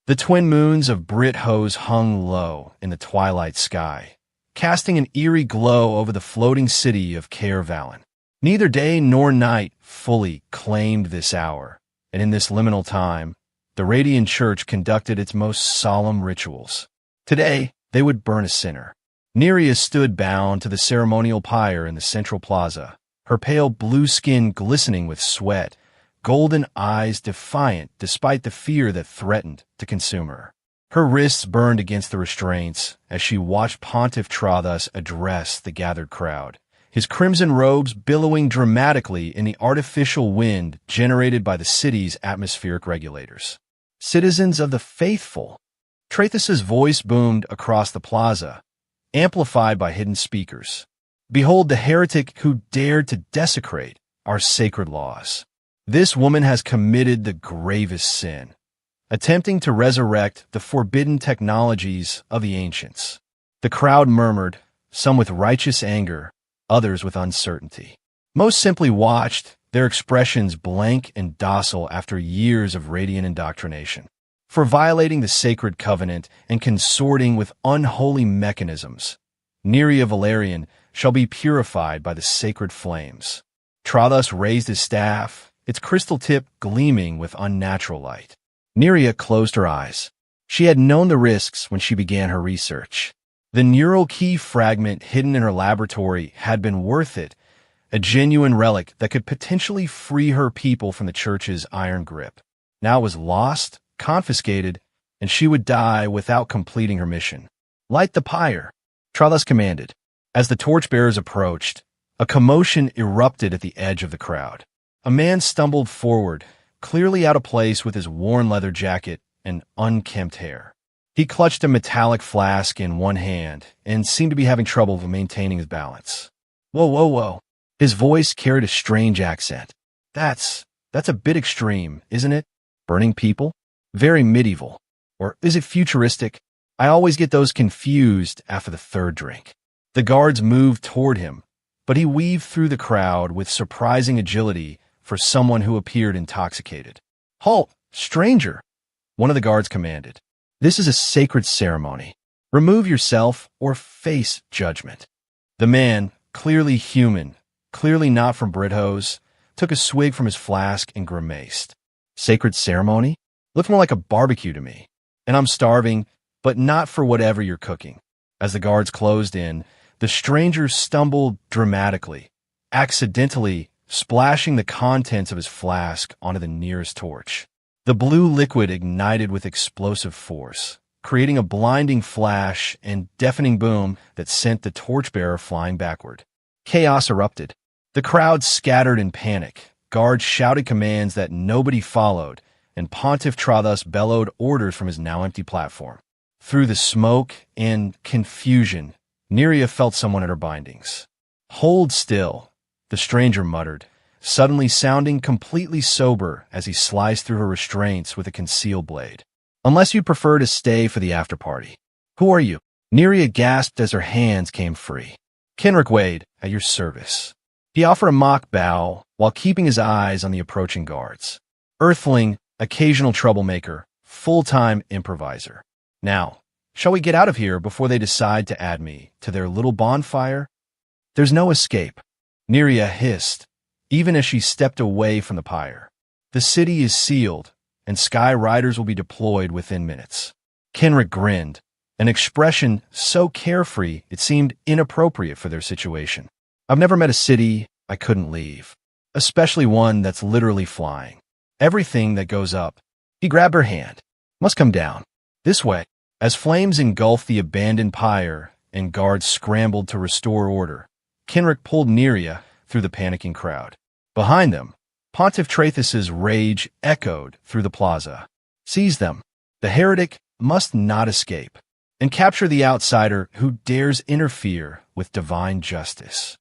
The twin moons of Brit-Hose hung low in the twilight sky, casting an eerie glow over the floating city of Caervallen. Neither day nor night fully claimed this hour, and in this liminal time, the Radiant Church conducted its most solemn rituals. Today, they would burn a sinner. Neria stood bound to the ceremonial pyre in the central plaza, her pale blue skin glistening with sweat, golden eyes defiant despite the fear that threatened to consume her. Her wrists burned against the restraints as she watched Pontiff Trathas address the gathered crowd, his crimson robes billowing dramatically in the artificial wind generated by the city's atmospheric regulators. Citizens of the faithful! Trathas's voice boomed across the plaza, amplified by hidden speakers. Behold the heretic who dared to desecrate our sacred laws. This woman has committed the gravest sin, attempting to resurrect the forbidden technologies of the ancients. The crowd murmured, some with righteous anger, others with uncertainty. Most simply watched, their expressions blank and docile after years of radiant indoctrination. For violating the sacred covenant and consorting with unholy mechanisms, Neria Valerian shall be purified by the sacred flames. Trathas raised his staff, its crystal tip gleaming with unnatural light. Neria closed her eyes. She had known the risks when she began her research. The neural key fragment hidden in her laboratory had been worth it, a genuine relic that could potentially free her people from the church's iron grip. Now it was lost, confiscated, and she would die without completing her mission. Light the pyre, Trathas commanded. As the torchbearers approached, a commotion erupted at the edge of the crowd. A man stumbled forward, clearly out of place with his worn leather jacket and unkempt hair. He clutched a metallic flask in one hand and seemed to be having trouble maintaining his balance. Whoa, whoa, whoa. His voice carried a strange accent. That's a bit extreme, isn't it? Burning people? Very medieval. Or is it futuristic? I always get those confused after the third drink. The guards moved toward him, but he weaved through the crowd with surprising agility for someone who appeared intoxicated. Halt, stranger, one of the guards commanded. This is a sacred ceremony. Remove yourself or face judgment. The man, clearly human, clearly not from Brit-Hose, took a swig from his flask and grimaced. Sacred ceremony? Looks more like a barbecue to me. And I'm starving, but not for whatever you're cooking. As the guards closed in, the stranger stumbled dramatically, accidentally splashing the contents of his flask onto the nearest torch. The blue liquid ignited with explosive force, creating a blinding flash and deafening boom that sent the torchbearer flying backward. Chaos erupted. The crowd scattered in panic. Guards shouted commands that nobody followed, and Pontiff Trathas bellowed orders from his now empty platform. Through the smoke and confusion, Neria felt someone at her bindings. Hold still, the stranger muttered, suddenly sounding completely sober as he sliced through her restraints with a concealed blade. Unless you prefer to stay for the after-party. Who are you? Neria gasped as her hands came free. Kenrick Wade, at your service. He offered a mock bow while keeping his eyes on the approaching guards. Earthling, occasional troublemaker, full-time improviser. Now, shall we get out of here before they decide to add me to their little bonfire? There's no escape, Neria hissed, even as she stepped away from the pyre. The city is sealed, and Sky Riders will be deployed within minutes. Kenrick grinned, an expression so carefree it seemed inappropriate for their situation. I've never met a city I couldn't leave, especially one that's literally flying. Everything that goes up. He grabbed her hand. Must come down. This way. As flames engulfed the abandoned pyre and guards scrambled to restore order, Kenrick pulled Neria through the panicking crowd. Behind them, Pontiff Trathas's rage echoed through the plaza. Seize them. The heretic must not escape, and capture the outsider who dares interfere with divine justice.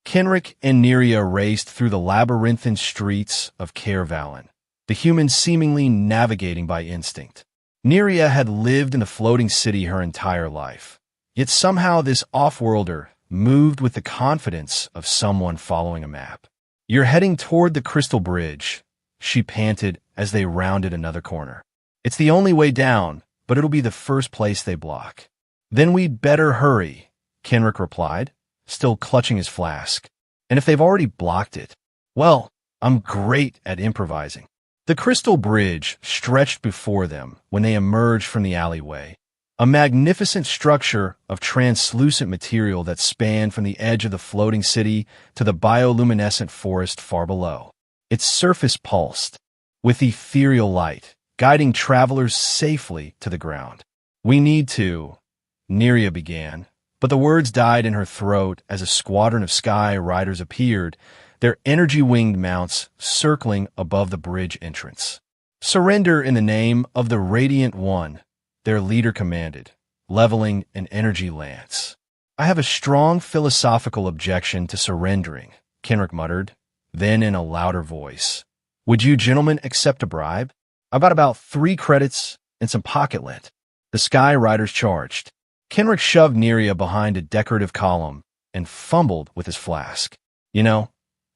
Kenrick and Neria raced through the labyrinthine streets of Caervallen, the humans seemingly navigating by instinct. Neria had lived in the floating city her entire life, yet somehow this off-worlder moved with the confidence of someone following a map. You're heading toward the Crystal Bridge, she panted as they rounded another corner. It's the only way down, but it'll be the first place they block. Then we'd better hurry, Kenrick replied, still clutching his flask. And if they've already blocked it, well, I'm great at improvising. The crystal bridge stretched before them when they emerged from the alleyway, a magnificent structure of translucent material that spanned from the edge of the floating city to the bioluminescent forest far below. Its surface pulsed, with ethereal light, guiding travelers safely to the ground. "We need to," Neria began, but the words died in her throat as a squadron of sky riders appeared, their energy-winged mounts circling above the bridge entrance. "Surrender in the name of the Radiant One," their leader commanded, leveling an energy lance. "I have a strong philosophical objection to surrendering," Kenrick muttered, then in a louder voice. "Would you gentlemen accept a bribe? I've got about 3 credits and some pocket lint." The Sky Riders charged. Kenrick shoved Neria behind a decorative column and fumbled with his flask. "You know,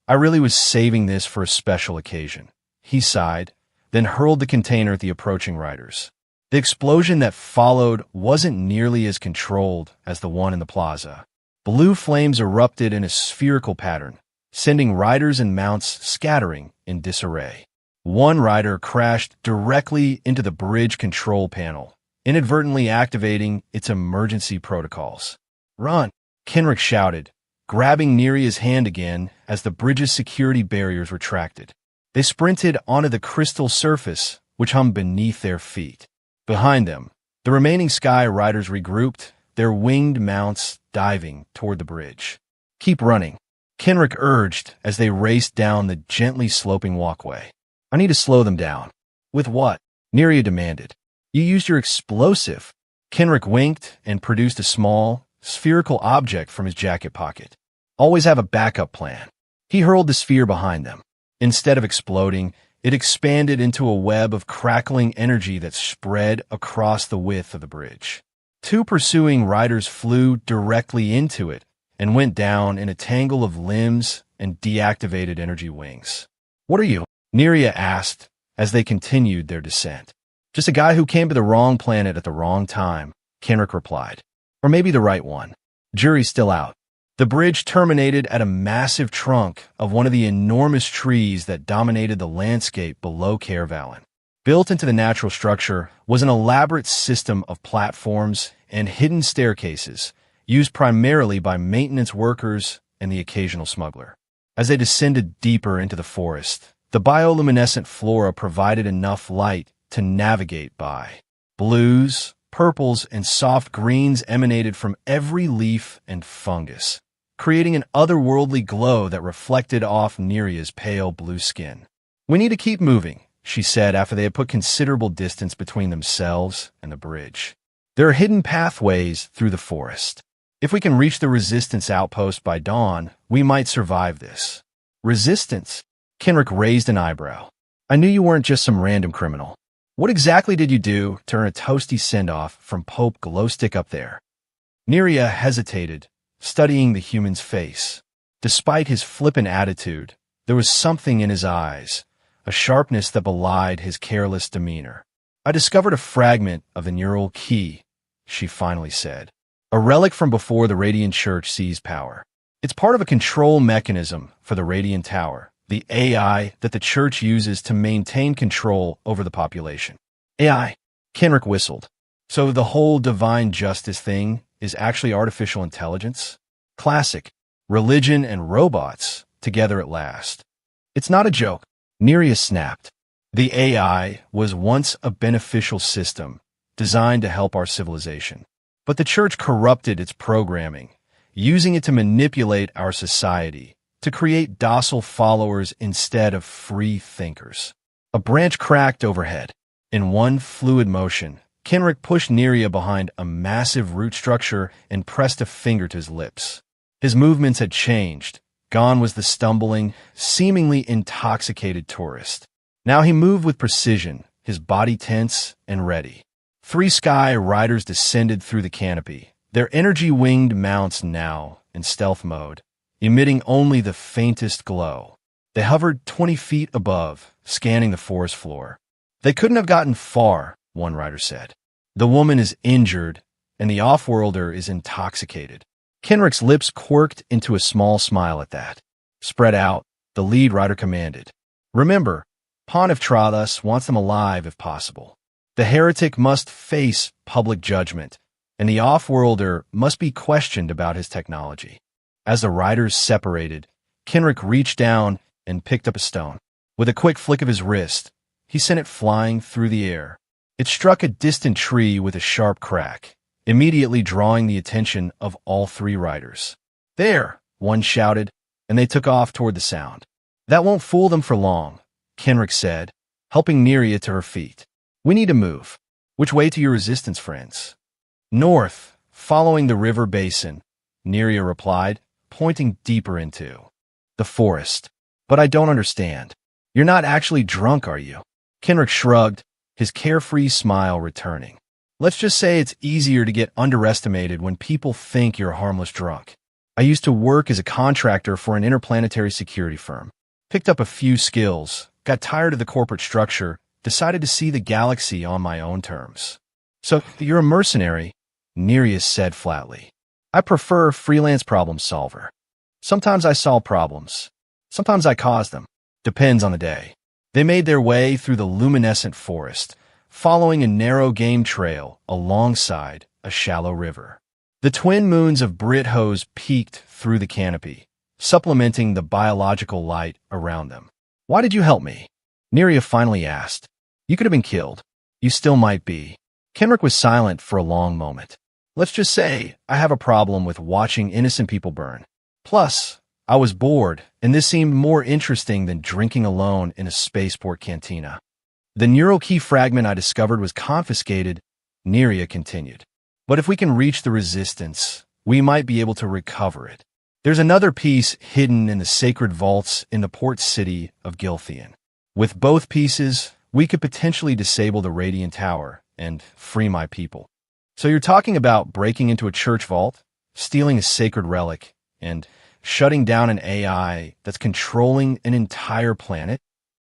I really was saving this for a special occasion," he sighed, then hurled the container at the approaching riders. The explosion that followed wasn't nearly as controlled as the one in the plaza. Blue flames erupted in a spherical pattern, sending riders and mounts scattering in disarray. One rider crashed directly into the bridge control panel, inadvertently activating its emergency protocols. "Run!" Kenrick shouted, grabbing Neria's hand again as the bridge's security barriers retracted. They sprinted onto the crystal surface, which hung beneath their feet. Behind them, the remaining Sky Riders regrouped, their winged mounts diving toward the bridge. "Keep running," Kenrick urged as they raced down the gently sloping walkway. "I need to slow them down." "With what?" Neria demanded. "You used your explosive." Kenrick winked and produced a small, spherical object from his jacket pocket. "Always have a backup plan." He hurled the sphere behind them. Instead of exploding, it expanded into a web of crackling energy that spread across the width of the bridge. 2 pursuing riders flew directly into it and went down in a tangle of limbs and deactivated energy wings. "What are you?" Neria asked as they continued their descent. "Just a guy who came to the wrong planet at the wrong time," Kenrick replied. "Or maybe the right one. Jury's still out." The bridge terminated at a massive trunk of one of the enormous trees that dominated the landscape below Caer Vallon. Built into the natural structure was an elaborate system of platforms and hidden staircases, used primarily by maintenance workers and the occasional smuggler. As they descended deeper into the forest, the bioluminescent flora provided enough light to navigate by. Blues, purples, and soft greens emanated from every leaf and fungus, creating an otherworldly glow that reflected off Neria's pale blue skin. "We need to keep moving," she said after they had put considerable distance between themselves and the bridge. "There are hidden pathways through the forest. If we can reach the resistance outpost by dawn, we might survive this." "Resistance?" Kenrick raised an eyebrow. "I knew you weren't just some random criminal. What exactly did you do to earn a toasty send-off from Pope Glowstick up there?" Neria hesitated, studying the human's face. Despite his flippant attitude, there was something in his eyes, a sharpness that belied his careless demeanor. "I discovered a fragment of the neural key," she finally said. "A relic from before the Radiant Church seized power. It's part of a control mechanism for the Radiant Tower, the AI that the Church uses to maintain control over the population." "AI?" Kenrick whistled. "So the whole divine justice thing is actually artificial intelligence? Classic. Religion and robots together at last." "It's not a joke," Neria snapped. "The AI was once a beneficial system designed to help our civilization. But the Church corrupted its programming, using it to manipulate our society, to create docile followers instead of free thinkers." A branch cracked overhead. In one fluid motion, Kenrick pushed Neria behind a massive root structure and pressed a finger to his lips. His movements had changed. Gone was the stumbling, seemingly intoxicated tourist. Now he moved with precision, his body tense and ready. 3 Sky Riders descended through the canopy, their energy-winged mounts now in stealth mode, emitting only the faintest glow. They hovered 20 feet above, scanning the forest floor. They couldn't have gotten far one rider said. The woman is injured, and the off-worlder is intoxicated. Kenrick's lips quirked into a small smile at that. Spread out, the lead rider commanded. Remember, Poniftrathus wants them alive if possible. The heretic must face public judgment, and the off-worlder must be questioned about his technology. As the riders separated, Kenrick reached down and picked up a stone. With a quick flick of his wrist, he sent it flying through the air. It struck a distant tree with a sharp crack, immediately drawing the attention of all three riders. There, one shouted, and they took off toward the sound. That won't fool them for long, Kenrick said, helping Neria to her feet. We need to move. Which way to your resistance, friends? North, following the river basin, Neria replied, pointing deeper into the forest. But I don't understand. You're not actually drunk, are you? Kenrick shrugged, his carefree smile returning. Let's just say it's easier to get underestimated when people think you're a harmless drunk. I used to work as a contractor for an interplanetary security firm. Picked up a few skills, got tired of the corporate structure, decided to see the galaxy on my own terms. So, you're a mercenary, Nereus said flatly. I prefer freelance problem solver. Sometimes I solve problems. Sometimes I cause them. Depends on the day. They made their way through the luminescent forest, following a narrow game trail alongside a shallow river. The twin moons of Brithose peeked through the canopy, supplementing the biological light around them. Why did you help me? Neria finally asked. You could have been killed. You still might be. Kenrick was silent for a long moment. Let's just say I have a problem with watching innocent people burn. Plus, I was bored, and this seemed more interesting than drinking alone in a spaceport cantina. The neural key fragment I discovered was confiscated, Neria continued. But if we can reach the resistance, we might be able to recover it. There's another piece hidden in the sacred vaults in the port city of Gilthian. With both pieces, we could potentially disable the Radiant Tower and free my people. So you're talking about breaking into a church vault, stealing a sacred relic, and shutting down an AI that's controlling an entire planet?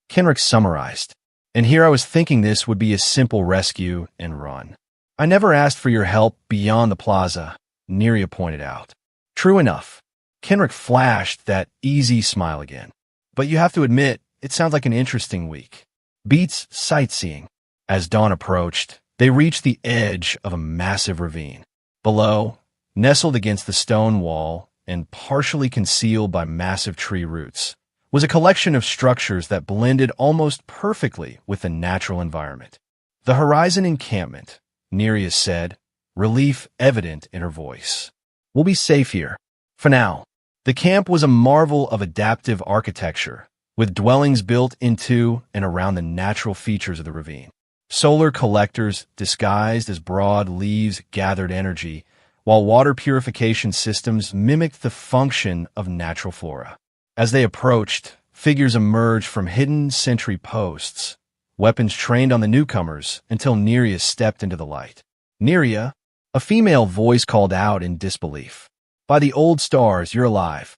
Kenrick summarized. And here I was thinking this would be a simple rescue and run. I never asked for your help beyond the plaza, Neria pointed out. True enough. Kenrick flashed that easy smile again. But you have to admit, it sounds like an interesting week. Beats sightseeing. As dawn approached, they reached the edge of a massive ravine. Below, nestled against the stone wall and partially concealed by massive tree roots, was a collection of structures that blended almost perfectly with the natural environment. The Horizon Encampment, Nereus said, relief evident in her voice. We'll be safe here. For now. The camp was a marvel of adaptive architecture, with dwellings built into and around the natural features of the ravine. Solar collectors disguised as broad leaves gathered energy, while water purification systems mimicked the function of natural flora. As they approached, figures emerged from hidden sentry posts. Weapons trained on the newcomers until Neria stepped into the light. Neria, a female voice called out in disbelief. By the old stars, you're alive.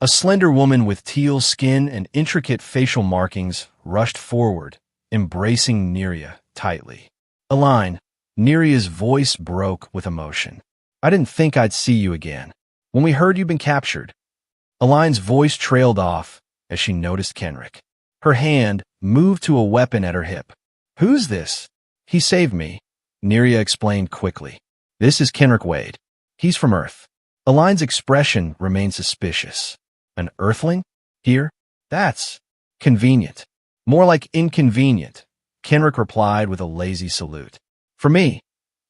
A slender woman with teal skin and intricate facial markings rushed forward, embracing Neria tightly. Aline, Neria's voice broke with emotion. I didn't think I'd see you again. When we heard you'd been captured. Aline's voice trailed off as she noticed Kenrick. Her hand moved to a weapon at her hip. Who's this? He saved me, Neria explained quickly. This is Kenrick Wade. He's from Earth. Aline's expression remained suspicious. An Earthling? Here? That's convenient. More like inconvenient, Kenrick replied with a lazy salute. For me,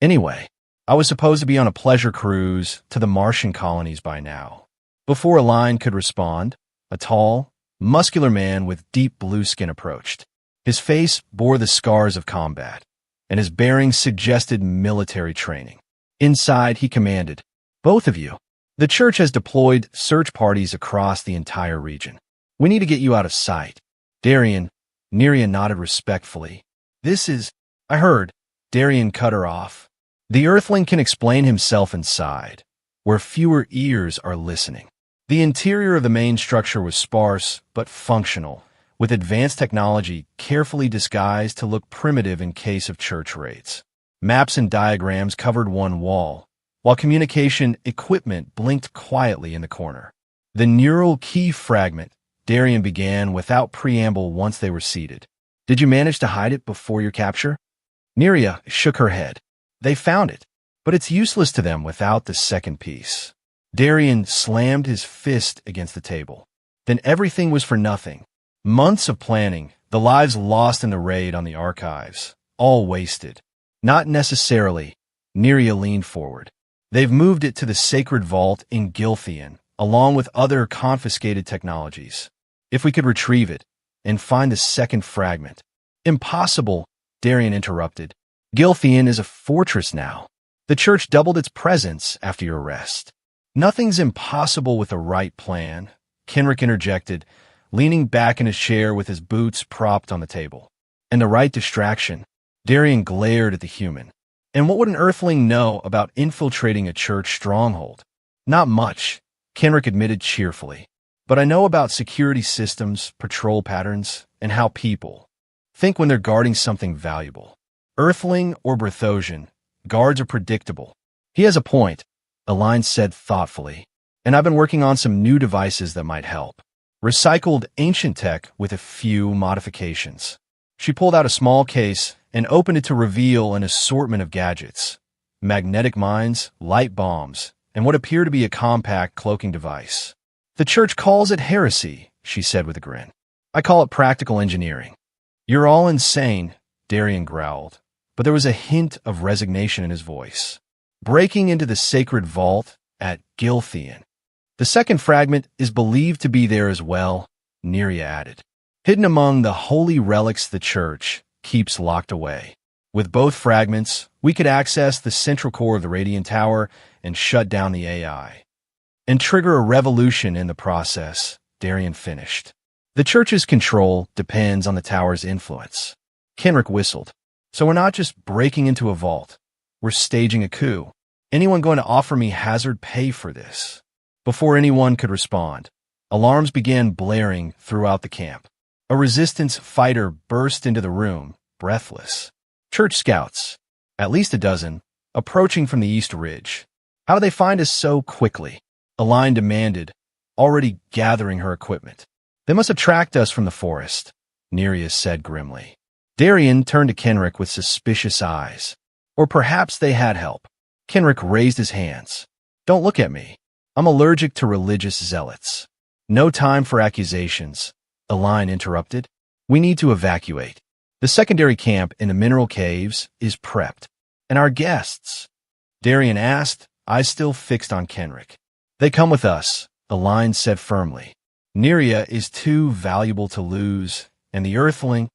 anyway. I was supposed to be on a pleasure cruise to the Martian colonies by now. Before Aline could respond, a tall, muscular man with deep blue skin approached. His face bore the scars of combat, and his bearings suggested military training. Inside, he commanded, Both of you. The church has deployed search parties across the entire region. We need to get you out of sight. Darian, Neria nodded respectfully. This is... I heard. Darian cut her off. The Earthling can explain himself inside, where fewer ears are listening. The interior of the main structure was sparse but functional, with advanced technology carefully disguised to look primitive in case of church raids. Maps and diagrams covered one wall, while communication equipment blinked quietly in the corner. The neural key fragment, Darian began without preamble once they were seated. Did you manage to hide it before your capture? Neria shook her head. They found it, but it's useless to them without the second piece. Darian slammed his fist against the table. Then everything was for nothing. Months of planning, the lives lost in the raid on the archives, all wasted. Not necessarily. Neria leaned forward. They've moved it to the sacred vault in Gilthian, along with other confiscated technologies. If we could retrieve it and find the second fragment. Impossible, Darian interrupted. Gilthian is a fortress now. The church doubled its presence after your arrest. Nothing's impossible with the right plan, Kenrick interjected, leaning back in his chair with his boots propped on the table. And the right distraction. Darian glared at the human. And what would an earthling know about infiltrating a church stronghold? Not much, Kenrick admitted cheerfully. But I know about security systems, patrol patterns, and how people think when they're guarding something valuable. Earthling or Brethosian, guards are predictable. He has a point, Aline said thoughtfully. And I've been working on some new devices that might help. Recycled ancient tech with a few modifications. She pulled out a small case and opened it to reveal an assortment of gadgets. Magnetic mines, light bombs, and what appeared to be a compact cloaking device. The church calls it heresy, she said with a grin. I call it practical engineering. You're all insane, Darian growled, but there was a hint of resignation in his voice. Breaking into the sacred vault at Gilthian. The second fragment is believed to be there as well, Neria added. Hidden among the holy relics the church keeps locked away. With both fragments, we could access the central core of the Radiant Tower and shut down the AI. And trigger a revolution in the process, Darian finished. The church's control depends on the tower's influence. Kenrick whistled. So we're not just breaking into a vault. We're staging a coup. Anyone going to offer me hazard pay for this? Before anyone could respond, alarms began blaring throughout the camp. A resistance fighter burst into the room, breathless. Church scouts, at least a dozen, approaching from the East Ridge. How do they find us so quickly? Aline demanded, already gathering her equipment. They must have tracked us from the forest, Nereus said grimly. Darian turned to Kenrick with suspicious eyes. Or perhaps they had help. Kenrick raised his hands. Don't look at me. I'm allergic to religious zealots. No time for accusations, Aline interrupted. We need to evacuate. The secondary camp in the mineral caves is prepped. And our guests? Darian asked, eyes still fixed on Kenrick. They come with us, Aline said firmly. Neria is too valuable to lose, and the Earthling?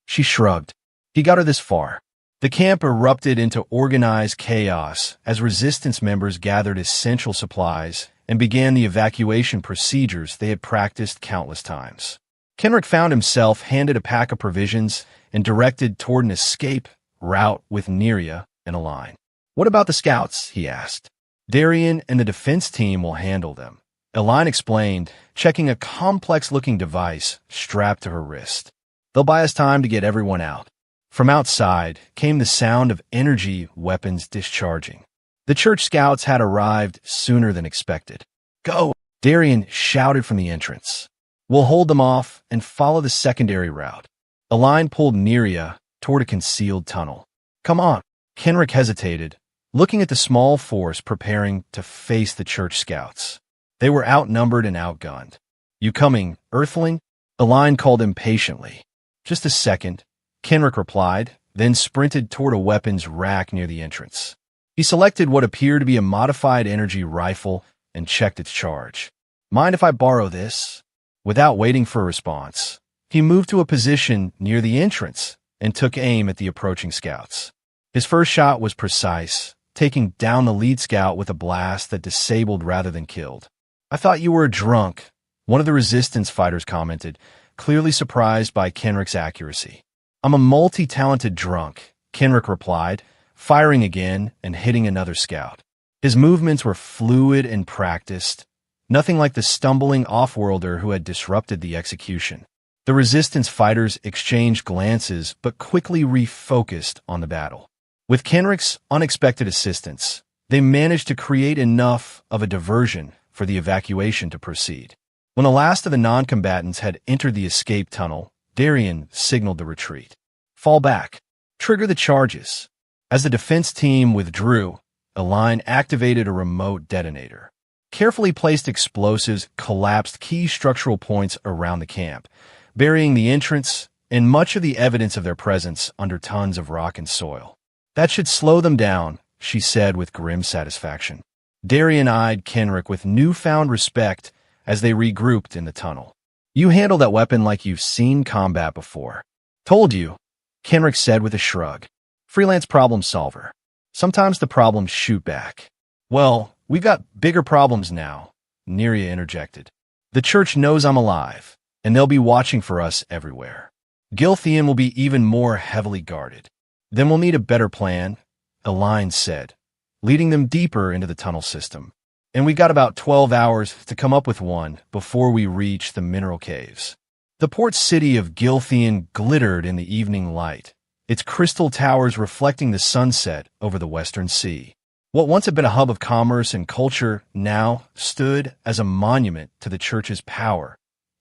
She shrugged. He got her this far. The camp erupted into organized chaos as resistance members gathered essential supplies and began the evacuation procedures they had practiced countless times. Kenrick found himself handed a pack of provisions and directed toward an escape route with Neria and Aline. What about the scouts? He asked. Darian and the defense team will handle them. Aline explained, checking a complex-looking device strapped to her wrist. They'll buy us time to get everyone out. From outside came the sound of energy weapons discharging. The church scouts had arrived sooner than expected. Go! Darian shouted from the entrance. We'll hold them off and follow the secondary route. Aline pulled Neria toward a concealed tunnel. Come on. Kenrick hesitated, looking at the small force preparing to face the church scouts. They were outnumbered and outgunned. You coming, Earthling? Aline called impatiently. Just a second, Kenrick replied, then sprinted toward a weapons rack near the entrance. He selected what appeared to be a modified energy rifle and checked its charge. Mind if I borrow this? Without waiting for a response, he moved to a position near the entrance and took aim at the approaching scouts. His first shot was precise, taking down the lead scout with a blast that disabled rather than killed. I thought you were a drunk, one of the resistance fighters commented, clearly surprised by Kenrick's accuracy. I'm a multi-talented drunk, Kenrick replied, firing again and hitting another scout. His movements were fluid and practiced, nothing like the stumbling off-worlder who had disrupted the execution. The resistance fighters exchanged glances but quickly refocused on the battle. With Kenrick's unexpected assistance, they managed to create enough of a diversion for the evacuation to proceed. When the last of the non-combatants had entered the escape tunnel, Darien signaled the retreat. Fall back. Trigger the charges. As the defense team withdrew, Aline activated a remote detonator. Carefully placed explosives collapsed key structural points around the camp, burying the entrance and much of the evidence of their presence under tons of rock and soil. That should slow them down, she said with grim satisfaction. Darien eyed Kenrick with newfound respect as they regrouped in the tunnel. You handle that weapon like you've seen combat before. Told you, Kenrick said with a shrug. Freelance problem solver. Sometimes the problems shoot back. Well, we've got bigger problems now, Neria interjected. The church knows I'm alive, and they'll be watching for us everywhere. Gilthian will be even more heavily guarded. Then we'll need a better plan, Aline said, leading them deeper into the tunnel system. And we got about 12 hours to come up with one before we reach the mineral caves. The port city of Gilthian glittered in the evening light, its crystal towers reflecting the sunset over the western sea. What once had been a hub of commerce and culture now stood as a monument to the church's power,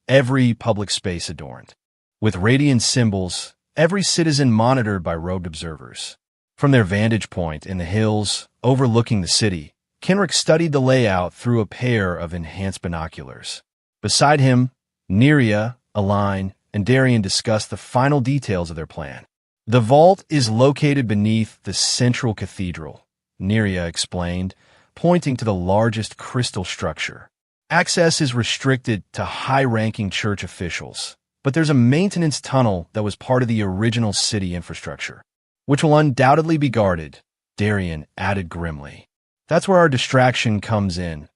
every public space adorned. With radiant symbols, every citizen monitored by robed observers. From their vantage point in the hills overlooking the city, Kenrick studied the layout through a pair of enhanced binoculars. Beside him, Neria, Aline, and Darien discussed the final details of their plan. The vault is located beneath the central cathedral, Neria explained, pointing to the largest crystal structure. Access is restricted to high-ranking church officials, but there's a maintenance tunnel that was part of the original city infrastructure, which will undoubtedly be guarded, Darien added grimly. That's where our distraction comes in,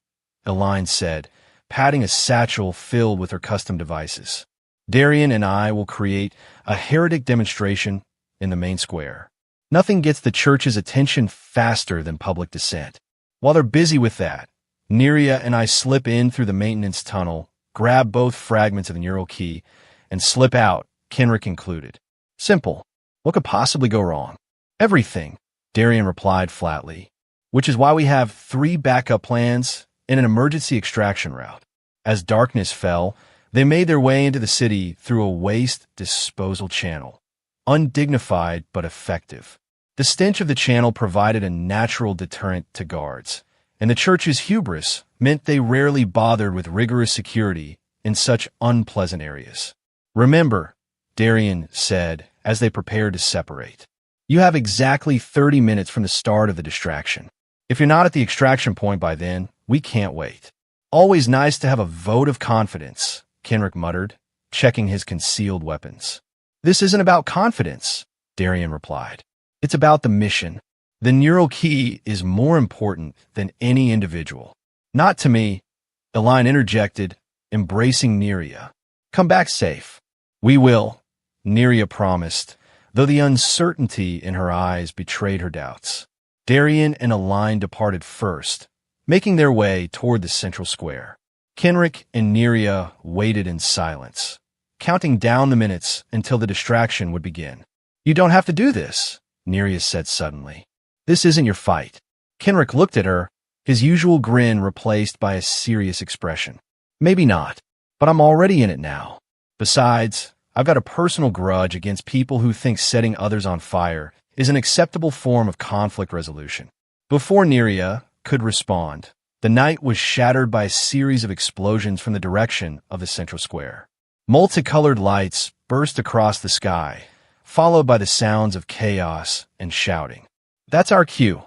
Aline said, patting a satchel filled with her custom devices. Darien and I will create a heretic demonstration in the main square. Nothing gets the church's attention faster than public dissent. While they're busy with that, Neria and I slip in through the maintenance tunnel, grab both fragments of the neural key, and slip out, Kenrick included. Simple. What could possibly go wrong? Everything, Darien replied flatly, which is why we have 3 backup plans and an emergency extraction route. As darkness fell, they made their way into the city through a waste disposal channel, undignified but effective. The stench of the channel provided a natural deterrent to guards, and the church's hubris meant they rarely bothered with rigorous security in such unpleasant areas. Remember, Darien said as they prepared to separate, you have exactly 30 minutes from the start of the distraction. If you're not at the extraction point by then, we can't wait. Always nice to have a vote of confidence, Kenrick muttered, checking his concealed weapons. This isn't about confidence, Darien replied. It's about the mission. The neural key is more important than any individual. Not to me, Aline interjected, embracing Neria. Come back safe. We will, Neria promised, though the uncertainty in her eyes betrayed her doubts. Darien and Aline departed first, making their way toward the central square. Kenrick and Neria waited in silence, counting down the minutes until the distraction would begin. You don't have to do this, Neria said suddenly. This isn't your fight. Kenrick looked at her, his usual grin replaced by a serious expression. Maybe not, but I'm already in it now. Besides, I've got a personal grudge against people who think setting others on fire is an acceptable form of conflict resolution. Before Neria could respond, the night was shattered by a series of explosions from the direction of the central square. Multicolored lights burst across the sky, followed by the sounds of chaos and shouting. That's our cue,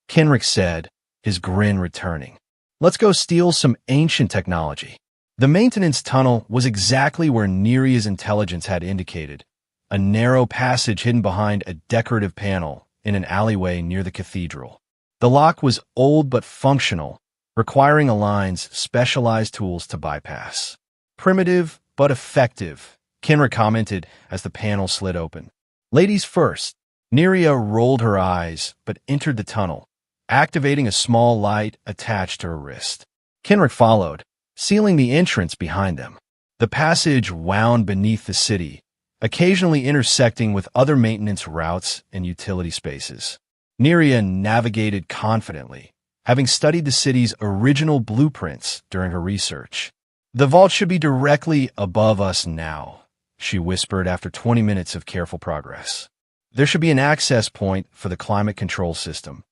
Kenrick said, his grin returning. Let's go steal some ancient technology. The maintenance tunnel was exactly where Neria's intelligence had indicated, a narrow passage hidden behind a decorative panel in an alleyway near the cathedral. The lock was old but functional, requiring Aline's specialized tools to bypass. Primitive but effective, Kenrick commented as the panel slid open. Ladies first. Neria rolled her eyes but entered the tunnel, activating a small light attached to her wrist. Kenrick followed, sealing the entrance behind them. The passage wound beneath the city, occasionally intersecting with other maintenance routes and utility spaces. Neria navigated confidently, having studied the city's original blueprints during her research. "The vault should be directly above us now," she whispered after 20 minutes of careful progress. "There should be an access point for the climate control system."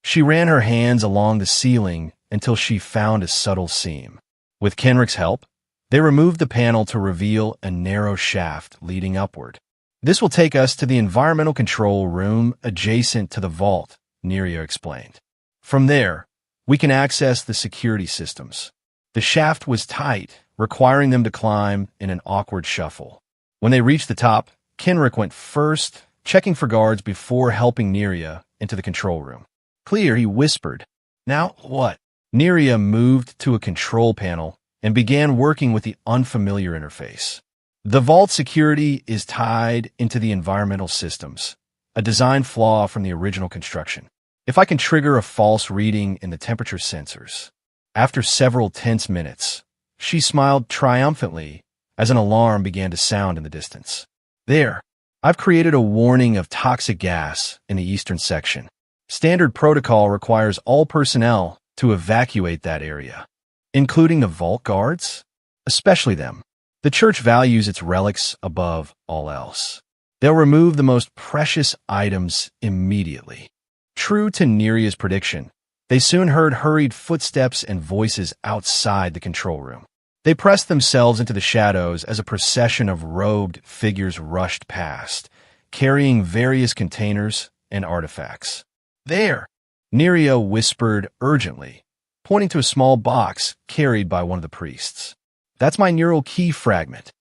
She ran her hands along the ceiling until she found a subtle seam. With Kenrick's help, they removed the panel to reveal a narrow shaft leading upward. "This will take us to the environmental control room adjacent to the vault," Neria explained. "From there, we can access the security systems." The shaft was tight, requiring them to climb in an awkward shuffle. When they reached the top, Kenrick went first, checking for guards before helping Neria into the control room. "Clear," he whispered. "Now what?" Neria moved to a control panel and began working with the unfamiliar interface. "The vault security is tied into the environmental systems, a design flaw from the original construction. If I can trigger a false reading in the temperature sensors." After several tense minutes, she smiled triumphantly as an alarm began to sound in the distance. "There, I've created a warning of toxic gas in the eastern section. Standard protocol requires all personnel to evacuate that area, including the vault guards, especially them. The church values its relics above all else. They'll remove the most precious items immediately." True to Neria's prediction, they soon heard hurried footsteps and voices outside the control room. They pressed themselves into the shadows as a procession of robed figures rushed past, carrying various containers and artifacts. "There!" Neria whispered urgently, pointing to a small box carried by one of the priests. "That's my neural key fragment."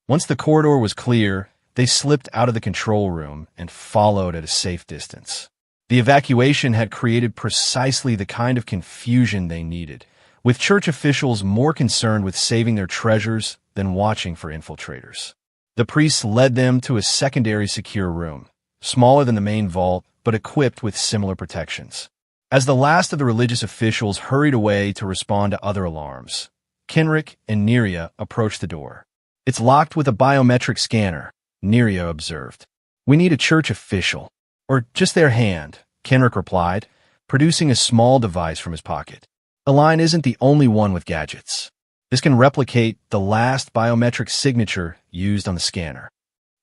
Once the corridor was clear, they slipped out of the control room and followed at a safe distance. The evacuation had created precisely the kind of confusion they needed, with church officials more concerned with saving their treasures than watching for infiltrators. The priests led them to a secondary secure room, smaller than the main vault, but equipped with similar protections. As the last of the religious officials hurried away to respond to other alarms, Kenrick and Neria approached the door. "It's locked with a biometric scanner," Neria observed. "We need a church official, or just their hand," Kenrick replied, producing a small device from his pocket. "Align isn't the only one with gadgets. This can replicate the last biometric signature used on the scanner."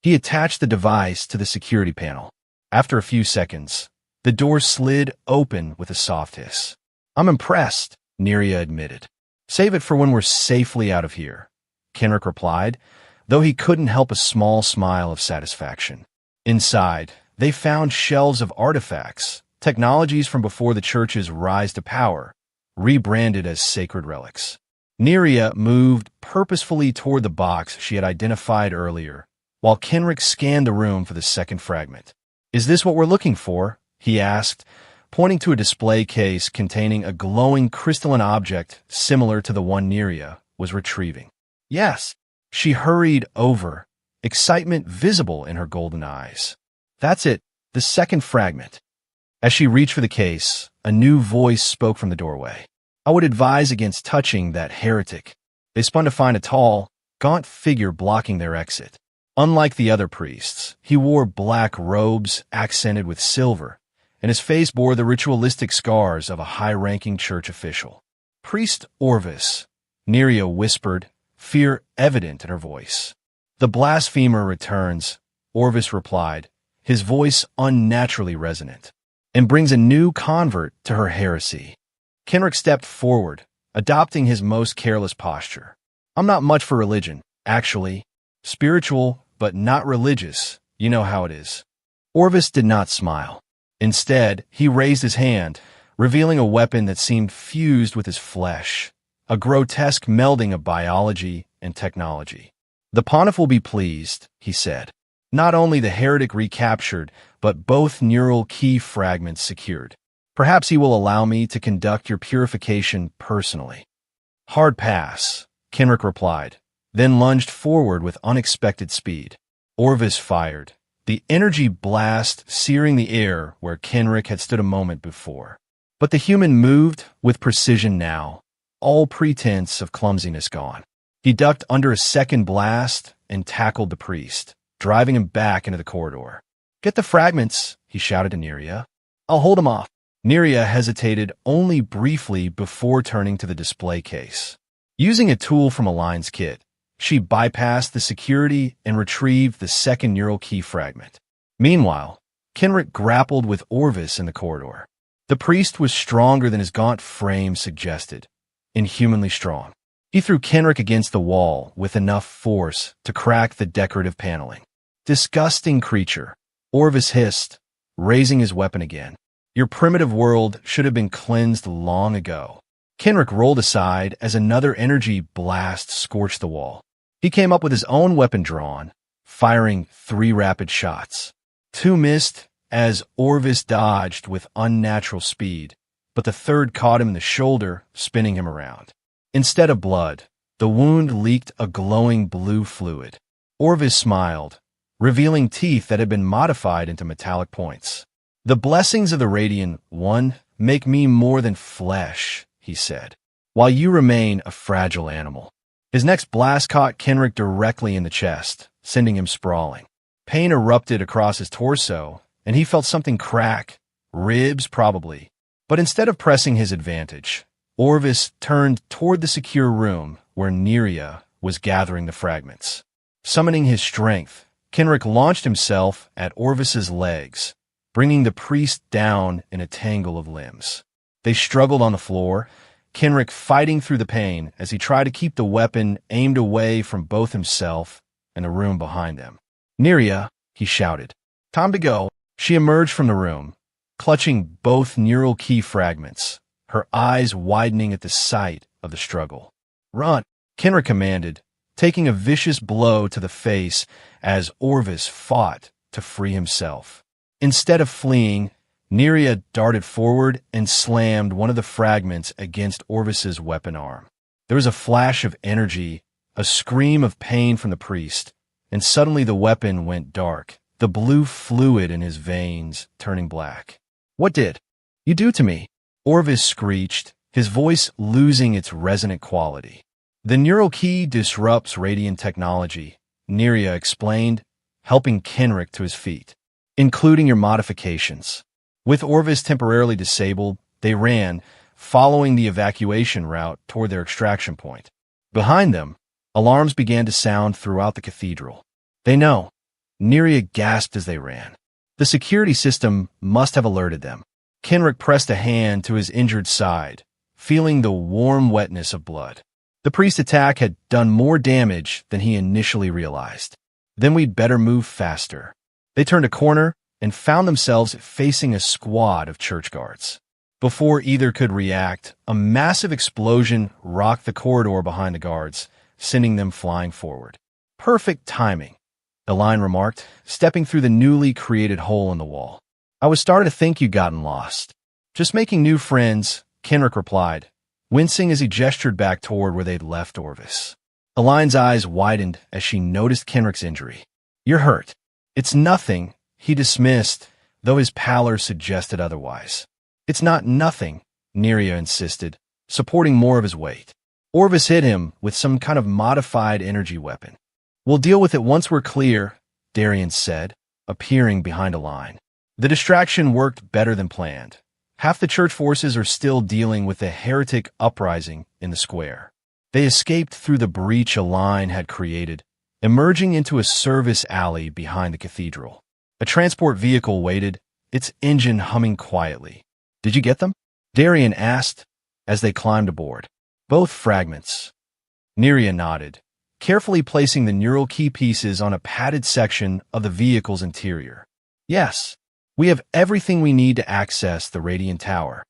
He attached the device to the security panel. After a few seconds, the door slid open with a soft hiss. "I'm impressed," Neria admitted. "Save it for when we're safely out of here," Kenrick replied, though he couldn't help a small smile of satisfaction. Inside, they found shelves of artifacts, technologies from before the church's rise to power, rebranded as sacred relics. Neria moved purposefully toward the box she had identified earlier, while Kenrick scanned the room for the second fragment. "Is this what we're looking for?" he asked, pointing to a display case containing a glowing crystalline object similar to the one Neria was retrieving. "Yes." She hurried over, excitement visible in her golden eyes. "That's it, the second fragment." As she reached for the case, a new voice spoke from the doorway. "I would advise against touching that heretic." They spun to find a tall, gaunt figure blocking their exit. Unlike the other priests, he wore black robes accented with silver, and his face bore the ritualistic scars of a high-ranking church official. "Priest Orvis," Neria whispered, fear evident in her voice. "The blasphemer returns," Orvis replied, his voice unnaturally resonant, "and brings a new convert to her heresy." Kenrick stepped forward, adopting his most careless posture. "I'm not much for religion, actually. Spiritual, but not religious. You know how it is." Orvis did not smile. Instead, he raised his hand, revealing a weapon that seemed fused with his flesh, a grotesque melding of biology and technology. "The Pontiff will be pleased," he said. "Not only the heretic recaptured, but both neural key fragments secured. Perhaps he will allow me to conduct your purification personally." "Hard pass," Kenrick replied, then lunged forward with unexpected speed. Orvis fired, the energy blast searing the air where Kenrick had stood a moment before. But the human moved with precision now, all pretense of clumsiness gone. He ducked under a second blast and tackled the priest, driving him back into the corridor. "Get the fragments," he shouted to Neria. "I'll hold him off." Neria hesitated only briefly before turning to the display case. Using a tool from Align's kit, she bypassed the security and retrieved the second neural key fragment. Meanwhile, Kenrick grappled with Orvis in the corridor. The priest was stronger than his gaunt frame suggested, inhumanly strong. He threw Kenrick against the wall with enough force to crack the decorative paneling. "Disgusting creature," Orvis hissed, raising his weapon again. "Your primitive world should have been cleansed long ago." Kenrick rolled aside as another energy blast scorched the wall. He came up with his own weapon drawn, firing 3 rapid shots. 2 missed as Orvis dodged with unnatural speed, but the third caught him in the shoulder, spinning him around. Instead of blood, the wound leaked a glowing blue fluid. Orvis smiled, revealing teeth that had been modified into metallic points. "The blessings of the Radiant One make me more than flesh," he said, "while you remain a fragile animal." His next blast caught Kenrick directly in the chest, sending him sprawling. Pain erupted across his torso, and he felt something crack, ribs probably. But instead of pressing his advantage, Orvis turned toward the secure room where Neria was gathering the fragments. Summoning his strength, Kenrick launched himself at Orvis's legs, bringing the priest down in a tangle of limbs. They struggled on the floor, Kenrick fighting through the pain as he tried to keep the weapon aimed away from both himself and the room behind them. "Neria," he shouted. "Time to go." She emerged from the room, clutching both neural key fragments, her eyes widening at the sight of the struggle. "Run," Kenrick commanded, taking a vicious blow to the face as Orvis fought to free himself. Instead of fleeing, Neria darted forward and slammed one of the fragments against Orvis's weapon arm. There was a flash of energy, a scream of pain from the priest, and suddenly the weapon went dark, the blue fluid in his veins turning black. "What did you do to me?" Orvis screeched, his voice losing its resonant quality. "The neural key disrupts radiant technology," Neria explained, helping Kenrick to his feet, "including your modifications." With Orvis temporarily disabled, they ran, following the evacuation route toward their extraction point. Behind them, alarms began to sound throughout the cathedral. "They know," Neria gasped as they ran. "The security system must have alerted them." Kenrick pressed a hand to his injured side, feeling the warm wetness of blood. The priest attack had done more damage than he initially realized. "Then we'd better move faster." They turned a corner and found themselves facing a squad of church guards. Before either could react, a massive explosion rocked the corridor behind the guards, sending them flying forward. "Perfect timing," Aline remarked, stepping through the newly created hole in the wall. "I was starting to think you'd gotten lost." "Just making new friends," Kenrick replied, wincing as he gestured back toward where they'd left Orvis. Aline's eyes widened as she noticed Kenrick's injury. "You're hurt." "It's nothing," he dismissed, though his pallor suggested otherwise. "It's not nothing," Neria insisted, supporting more of his weight. "Orvis hit him with some kind of modified energy weapon." "We'll deal with it once we're clear," Darian said, appearing behind Aline. The distraction worked better than planned. Half the church forces are still dealing with the heretic uprising in the square. They escaped through the breach Aline had created, emerging into a service alley behind the cathedral. A transport vehicle waited, its engine humming quietly. "Did you get them?" Darian asked as they climbed aboard. "Both fragments." Neria nodded, carefully placing the neural key pieces on a padded section of the vehicle's interior. "Yes, we have everything we need to access the Radiant Tower."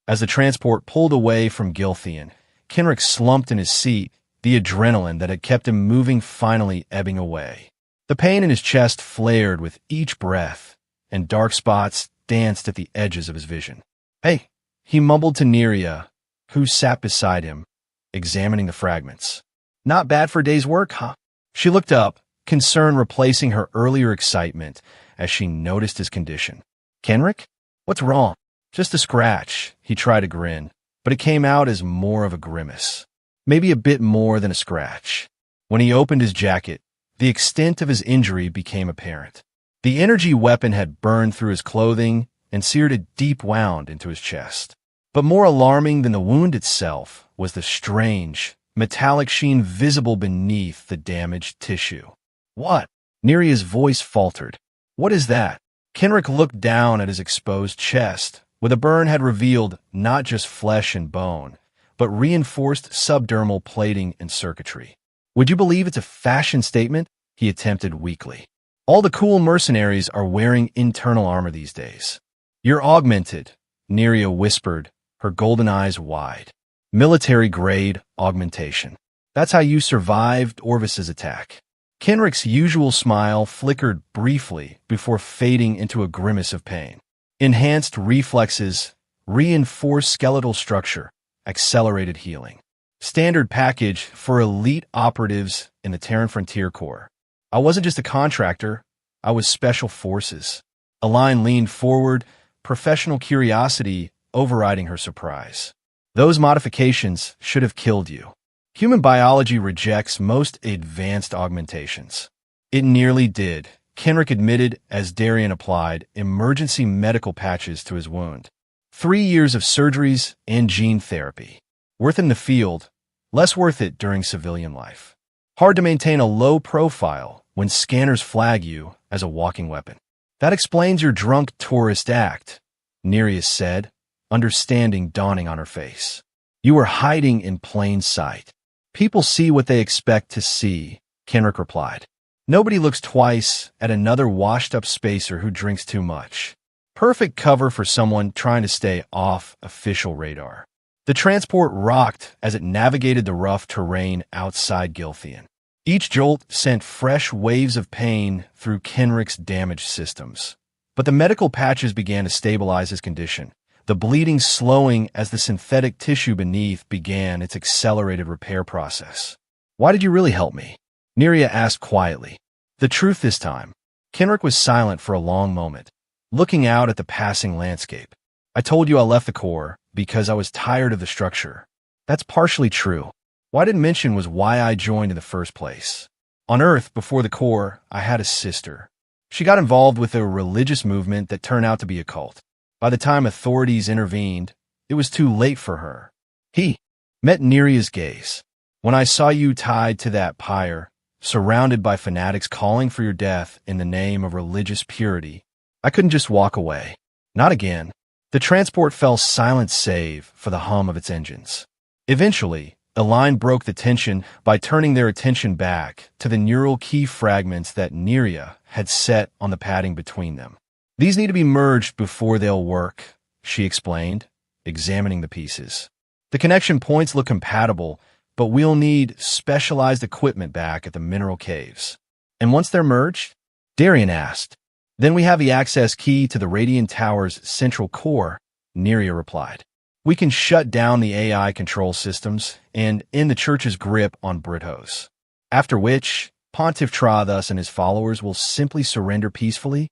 As the transport pulled away from Gilthian, Kenrick slumped in his seat, the adrenaline that had kept him moving finally ebbing away. The pain in his chest flared with each breath, and dark spots danced at the edges of his vision. "Hey," he mumbled to Neria, who sat beside him, examining the fragments. "Not bad for a day's work, huh?" She looked up, concern replacing her earlier excitement as she noticed his condition. "Kenrick? What's wrong?" "Just a scratch," he tried to grin, but it came out as more of a grimace. maybe a bit more than a scratch. When he opened his jacket, the extent of his injury became apparent. The energy weapon had burned through his clothing and seared a deep wound into his chest. But more alarming than the wound itself was the strange, metallic sheen visible beneath the damaged tissue. "What?" Neria's voice faltered. "What is that?" Kenrick looked down at his exposed chest, where the burn had revealed not just flesh and bone, but reinforced subdermal plating and circuitry. "Would you believe it's a fashion statement?" he attempted weakly. "All the cool mercenaries are wearing internal armor these days." "You're augmented," Neria whispered, her golden eyes wide. "Military-grade augmentation. That's how you survived Orvis's attack." Kenrick's usual smile flickered briefly before fading into a grimace of pain. Enhanced reflexes, reinforced skeletal structure, accelerated healing. Standard package for elite operatives in the Terran Frontier Corps. "I wasn't just a contractor, I was Special Forces." Aline leaned forward, professional curiosity overriding her surprise. "Those modifications should have killed you. Human biology rejects most advanced augmentations." "It nearly did," Kenrick admitted as Darian applied emergency medical patches to his wound. 3 years of surgeries and gene therapy. Worth in the field, less worth it during civilian life. Hard to maintain a low profile when scanners flag you as a walking weapon. "That explains your drunk tourist act," Nereus said, understanding dawning on her face. "You were hiding in plain sight." "People see what they expect to see," Kenrick replied. "Nobody looks twice at another washed-up spacer who drinks too much." Perfect cover for someone trying to stay off official radar. The transport rocked as it navigated the rough terrain outside Gilthian. Each jolt sent fresh waves of pain through Kenrick's damaged systems. But the medical patches began to stabilize his condition, the bleeding slowing as the synthetic tissue beneath began its accelerated repair process. "Why did you really help me?" Neria asked quietly. The truth this time. Kenrick was silent for a long moment, looking out at the passing landscape. "I told you I left the Corps because I was tired of the structure." "That's partially true. What I didn't mention was why I joined in the first place. On Earth, before the Corps, I had a sister. She got involved with a religious movement that turned out to be a cult. By the time authorities intervened, it was too late for her." He met Neria's gaze. "When I saw you tied to that pyre, surrounded by fanatics calling for your death in the name of religious purity, I couldn't just walk away. Not again." The transport fell silent save for the hum of its engines. Eventually, Aline broke the tension by turning their attention back to the neural key fragments that Neria had set on the padding between them. "These need to be merged before they'll work," she explained, examining the pieces. "The connection points look compatible, but we'll need specialized equipment back at the mineral caves." "And once they're merged?" Darian asked. "Then we have the access key to the Radiant Tower's central core," Neria replied. "We can shut down the AI control systems and end the Church's grip on Brithos. After which, Pontiff Trathus and his followers will simply surrender peacefully?"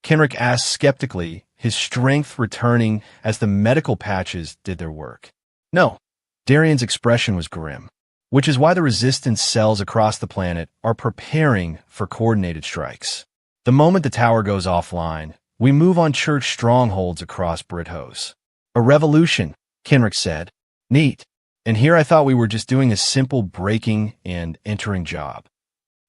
Kenrick asked skeptically, his strength returning as the medical patches did their work. "No." Darian's expression was grim. "Which is why the resistance cells across the planet are preparing for coordinated strikes. The moment the tower goes offline, we move on Church strongholds across Brithos." "A revolution," Kenrick said. "Neat. And here I thought we were just doing a simple breaking and entering job."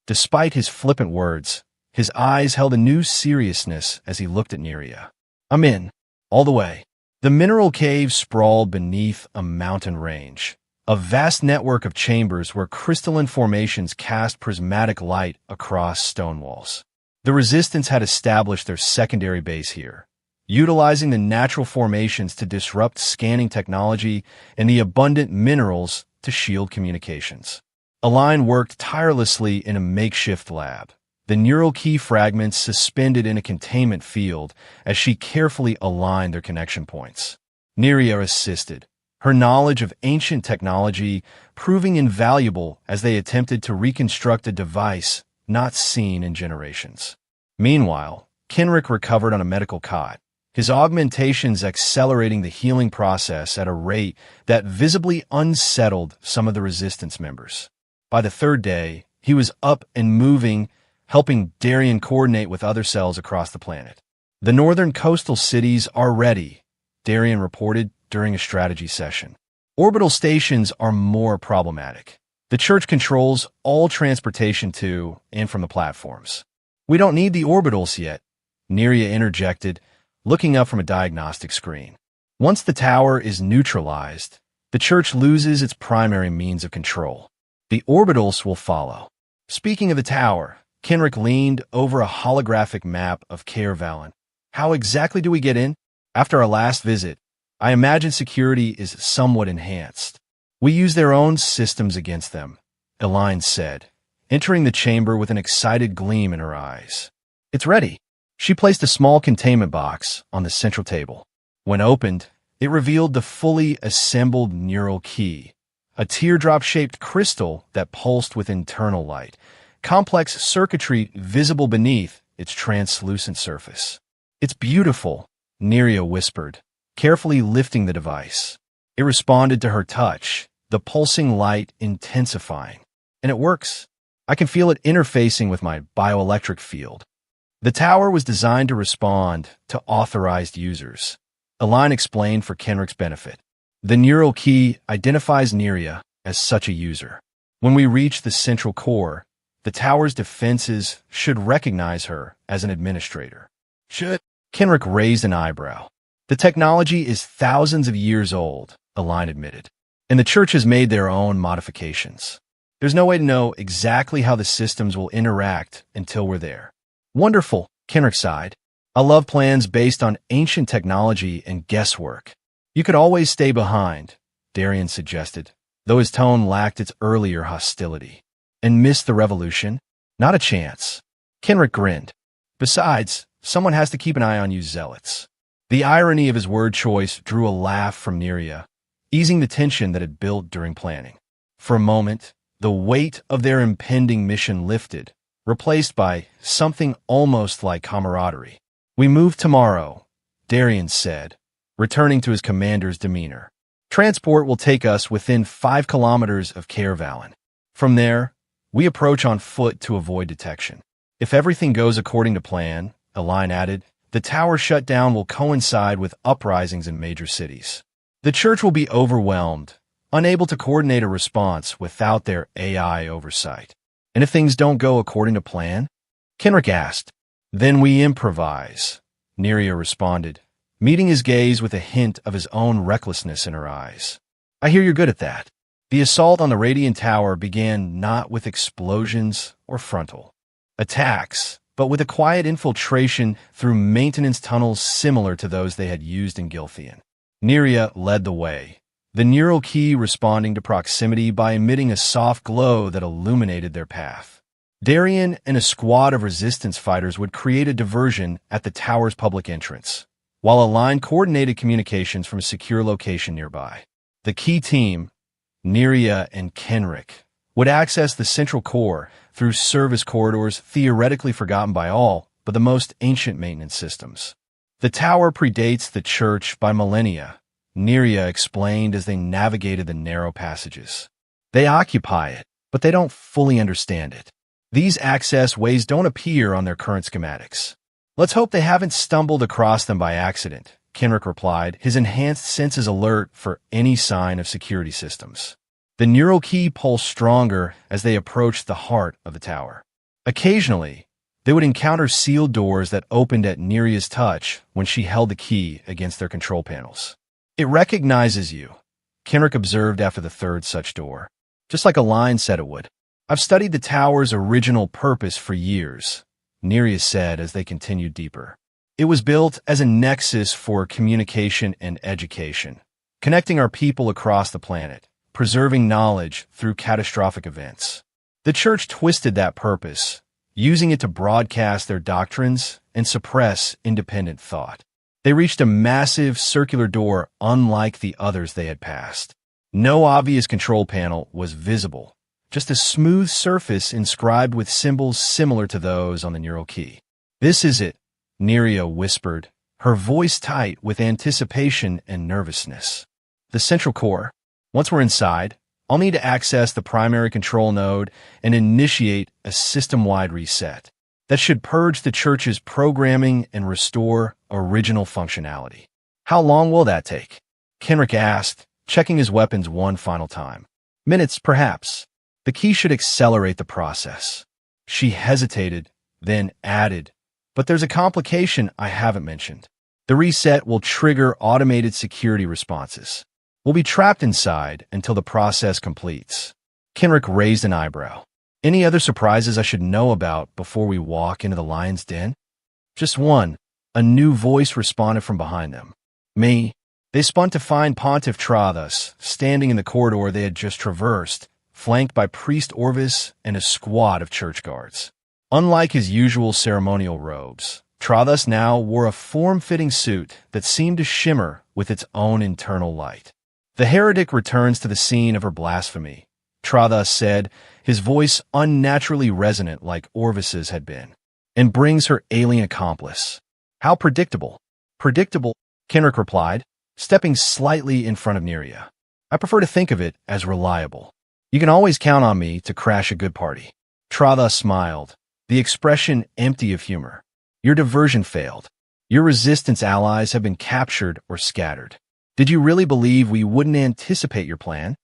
Despite his flippant words, his eyes held a new seriousness as he looked at Neria. "I'm in. All the way." The mineral cave sprawled beneath a mountain range, a vast network of chambers where crystalline formations cast prismatic light across stone walls. The Resistance had established their secondary base here, utilizing the natural formations to disrupt scanning technology and the abundant minerals to shield communications. Aline worked tirelessly in a makeshift lab, the neural key fragments suspended in a containment field as she carefully aligned their connection points. Neria assisted, her knowledge of ancient technology proving invaluable as they attempted to reconstruct a device not seen in generations. Meanwhile, Kenrick recovered on a medical cot, his augmentations accelerating the healing process at a rate that visibly unsettled some of the resistance members. By the third day, he was up and moving, helping Darien coordinate with other cells across the planet. The northern coastal cities are ready, Darien reported during a strategy session. Orbital stations are more problematic. The church controls all transportation to and from the platforms. We don't need the orbitals yet, Neria interjected, looking up from a diagnostic screen. Once the tower is neutralized, the church loses its primary means of control. The orbitals will follow. Speaking of the tower, Kenrick leaned over a holographic map of Caer Vallon. How exactly do we get in? After our last visit, I imagine security is somewhat enhanced. We use their own systems against them, Elaine said, entering the chamber with an excited gleam in her eyes. It's ready. She placed a small containment box on the central table. When opened, it revealed the fully assembled neural key, a teardrop-shaped crystal that pulsed with internal light, complex circuitry visible beneath its translucent surface. It's beautiful, Neria whispered, carefully lifting the device. It responded to her touch, the pulsing light intensifying. And it works. I can feel it interfacing with my bioelectric field. The tower was designed to respond to authorized users. Elaine explained for Kenrick's benefit. The neural key identifies Neria as such a user. When we reach the central core, the tower's defenses should recognize her as an administrator. Should? Kenrick raised an eyebrow. The technology is thousands of years old, Elaine admitted, and the church has made their own modifications. There's no way to know exactly how the systems will interact until we're there. Wonderful, Kenrick sighed. I love plans based on ancient technology and guesswork. You could always stay behind, Darien suggested, though his tone lacked its earlier hostility. And miss the revolution? Not a chance. Kenrick grinned. Besides, someone has to keep an eye on you zealots. The irony of his word choice drew a laugh from Neria, easing the tension that had built during planning. For a moment, the weight of their impending mission lifted, replaced by something almost like camaraderie. We move tomorrow, Darien said, returning to his commander's demeanor. Transport will take us within 5 kilometers of Caer Vallon. From there, we approach on foot to avoid detection. If everything goes according to plan, Elaine added, the tower shutdown will coincide with uprisings in major cities. The church will be overwhelmed, unable to coordinate a response without their AI oversight. And if things don't go according to plan? Kenrick asked. Then we improvise, Neria responded, meeting his gaze with a hint of his own recklessness in her eyes. I hear you're good at that. The assault on the Radiant Tower began not with explosions or frontal attacks, but with a quiet infiltration through maintenance tunnels similar to those they had used in Gilthian. Neria led the way, the neural key responding to proximity by emitting a soft glow that illuminated their path. Darien and a squad of resistance fighters would create a diversion at the tower's public entrance, while Elaine coordinated communications from a secure location nearby. The key team, Neria and Kenrick, would access the central core through service corridors theoretically forgotten by all but the most ancient maintenance systems. The tower predates the church by millennia, Neria explained as they navigated the narrow passages. They occupy it, but they don't fully understand it. These access ways don't appear on their current schematics. Let's hope they haven't stumbled across them by accident, Kenrick replied, his enhanced senses alert for any sign of security systems. The neural key pulsed stronger as they approached the heart of the tower. Occasionally, they would encounter sealed doors that opened at Neria's touch when she held the key against their control panels. It recognizes you, Kenrick observed after the third such door, just like Elaine said it would. I've studied the tower's original purpose for years, Neria said as they continued deeper. It was built as a nexus for communication and education, connecting our people across the planet, preserving knowledge through catastrophic events. The church twisted that purpose, using it to broadcast their doctrines and suppress independent thought. They reached a massive circular door unlike the others they had passed. No obvious control panel was visible, just a smooth surface inscribed with symbols similar to those on the neural key. This is it, Neria whispered, her voice tight with anticipation and nervousness. The central core. Once we're inside, I'll need to access the primary control node and initiate a system-wide reset. That should purge the church's programming and restore original functionality. How long will that take? Kenrick asked, checking his weapons one final time. Minutes, perhaps. The key should accelerate the process. She hesitated, then added, but there's a complication I haven't mentioned. The reset will trigger automated security responses. We'll be trapped inside until the process completes. Kenrick raised an eyebrow. Any other surprises I should know about before we walk into the lion's den? Just one. A new voice responded from behind them. Me. They spun to find Pontiff Trathus standing in the corridor they had just traversed, flanked by Priest Orvis and a squad of church guards. Unlike his usual ceremonial robes, Trathus now wore a form-fitting suit that seemed to shimmer with its own internal light. The heretic returns to the scene of her blasphemy, Trathus said, his voice unnaturally resonant like Orvis's had been, and brings her alien accomplice. How predictable. Predictable, Kenrick replied, stepping slightly in front of Neria. I prefer to think of it as reliable. You can always count on me to crash a good party. Trathus smiled, the expression empty of humor. Your diversion failed. Your resistance allies have been captured or scattered. Did you really believe we wouldn't anticipate your plan?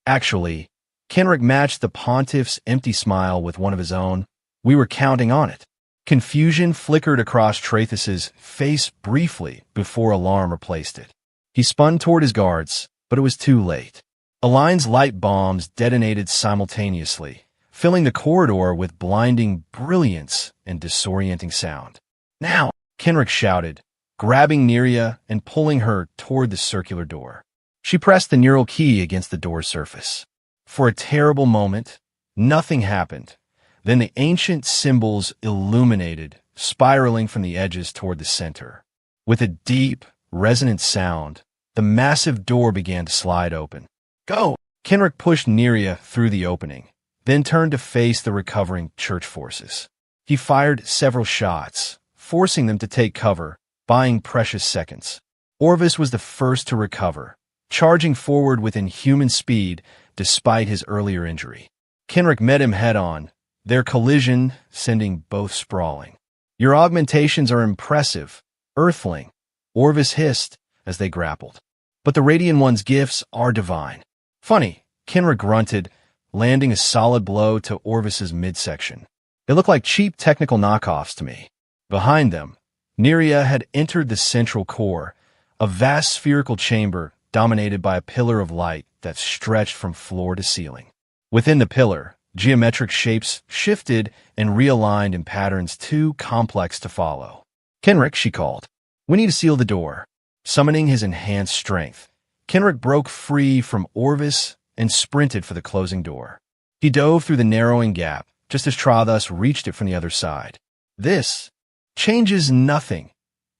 Actually, Kenrick matched the pontiff's empty smile with one of his own. We were counting on it. Confusion flickered across Trathus's face briefly before alarm replaced it. He spun toward his guards, but it was too late. Align's light bombs detonated simultaneously, filling the corridor with blinding brilliance and disorienting sound. Now, Kenrick shouted, grabbing Neria and pulling her toward the circular door. She pressed the neural key against the door surface. For a terrible moment, nothing happened. Then the ancient symbols illuminated, spiraling from the edges toward the center. With a deep, resonant sound, the massive door began to slide open. Go! Kenrick pushed Neria through the opening, then turned to face the recovering church forces. He fired several shots, forcing them to take cover, buying precious seconds. Orvis was the first to recover, charging forward with inhuman speed despite his earlier injury. Kenrick met him head-on, their collision sending both sprawling. Your augmentations are impressive, Earthling, Orvis hissed as they grappled. But the Radiant One's gifts are divine. Funny, Kenrick grunted, landing a solid blow to Orvis's midsection. They look like cheap technical knockoffs to me. Behind them, Neria had entered the central core, a vast spherical chamber dominated by a pillar of light that stretched from floor to ceiling. Within the pillar, geometric shapes shifted and realigned in patterns too complex to follow. Kenrick, she called. We need to seal the door. Summoning his enhanced strength, Kenrick broke free from Orvis and sprinted for the closing door. He dove through the narrowing gap, just as Trathus reached it from the other side. This changes nothing,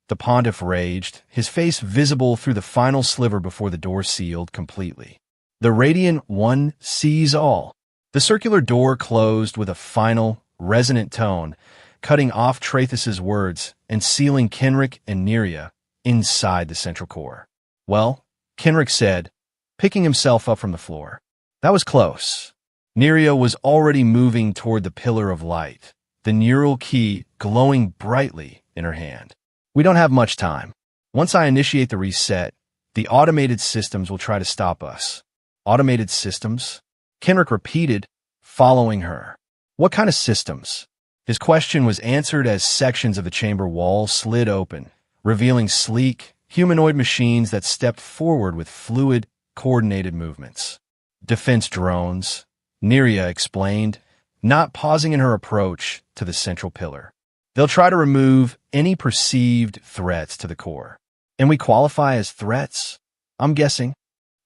the pontiff raged, his face visible through the final sliver before the door sealed completely. The Radiant One sees all. The circular door closed with a final, resonant tone, cutting off Trathus's words and sealing Kenrick and Neria inside the central core. Well, Kenrick said, picking himself up from the floor. That was close. Neria was already moving toward the pillar of light, the neural key glowing brightly in her hand. We don't have much time. Once I initiate the reset, the automated systems will try to stop us. Automated systems? Kenrick repeated, following her. What kind of systems? His question was answered as sections of the chamber wall slid open, revealing sleek, humanoid machines that stepped forward with fluid, coordinated movements. Defense drones, Neria explained, not pausing in her approach to the central pillar. They'll try to remove any perceived threats to the core. And we qualify as threats? I'm guessing.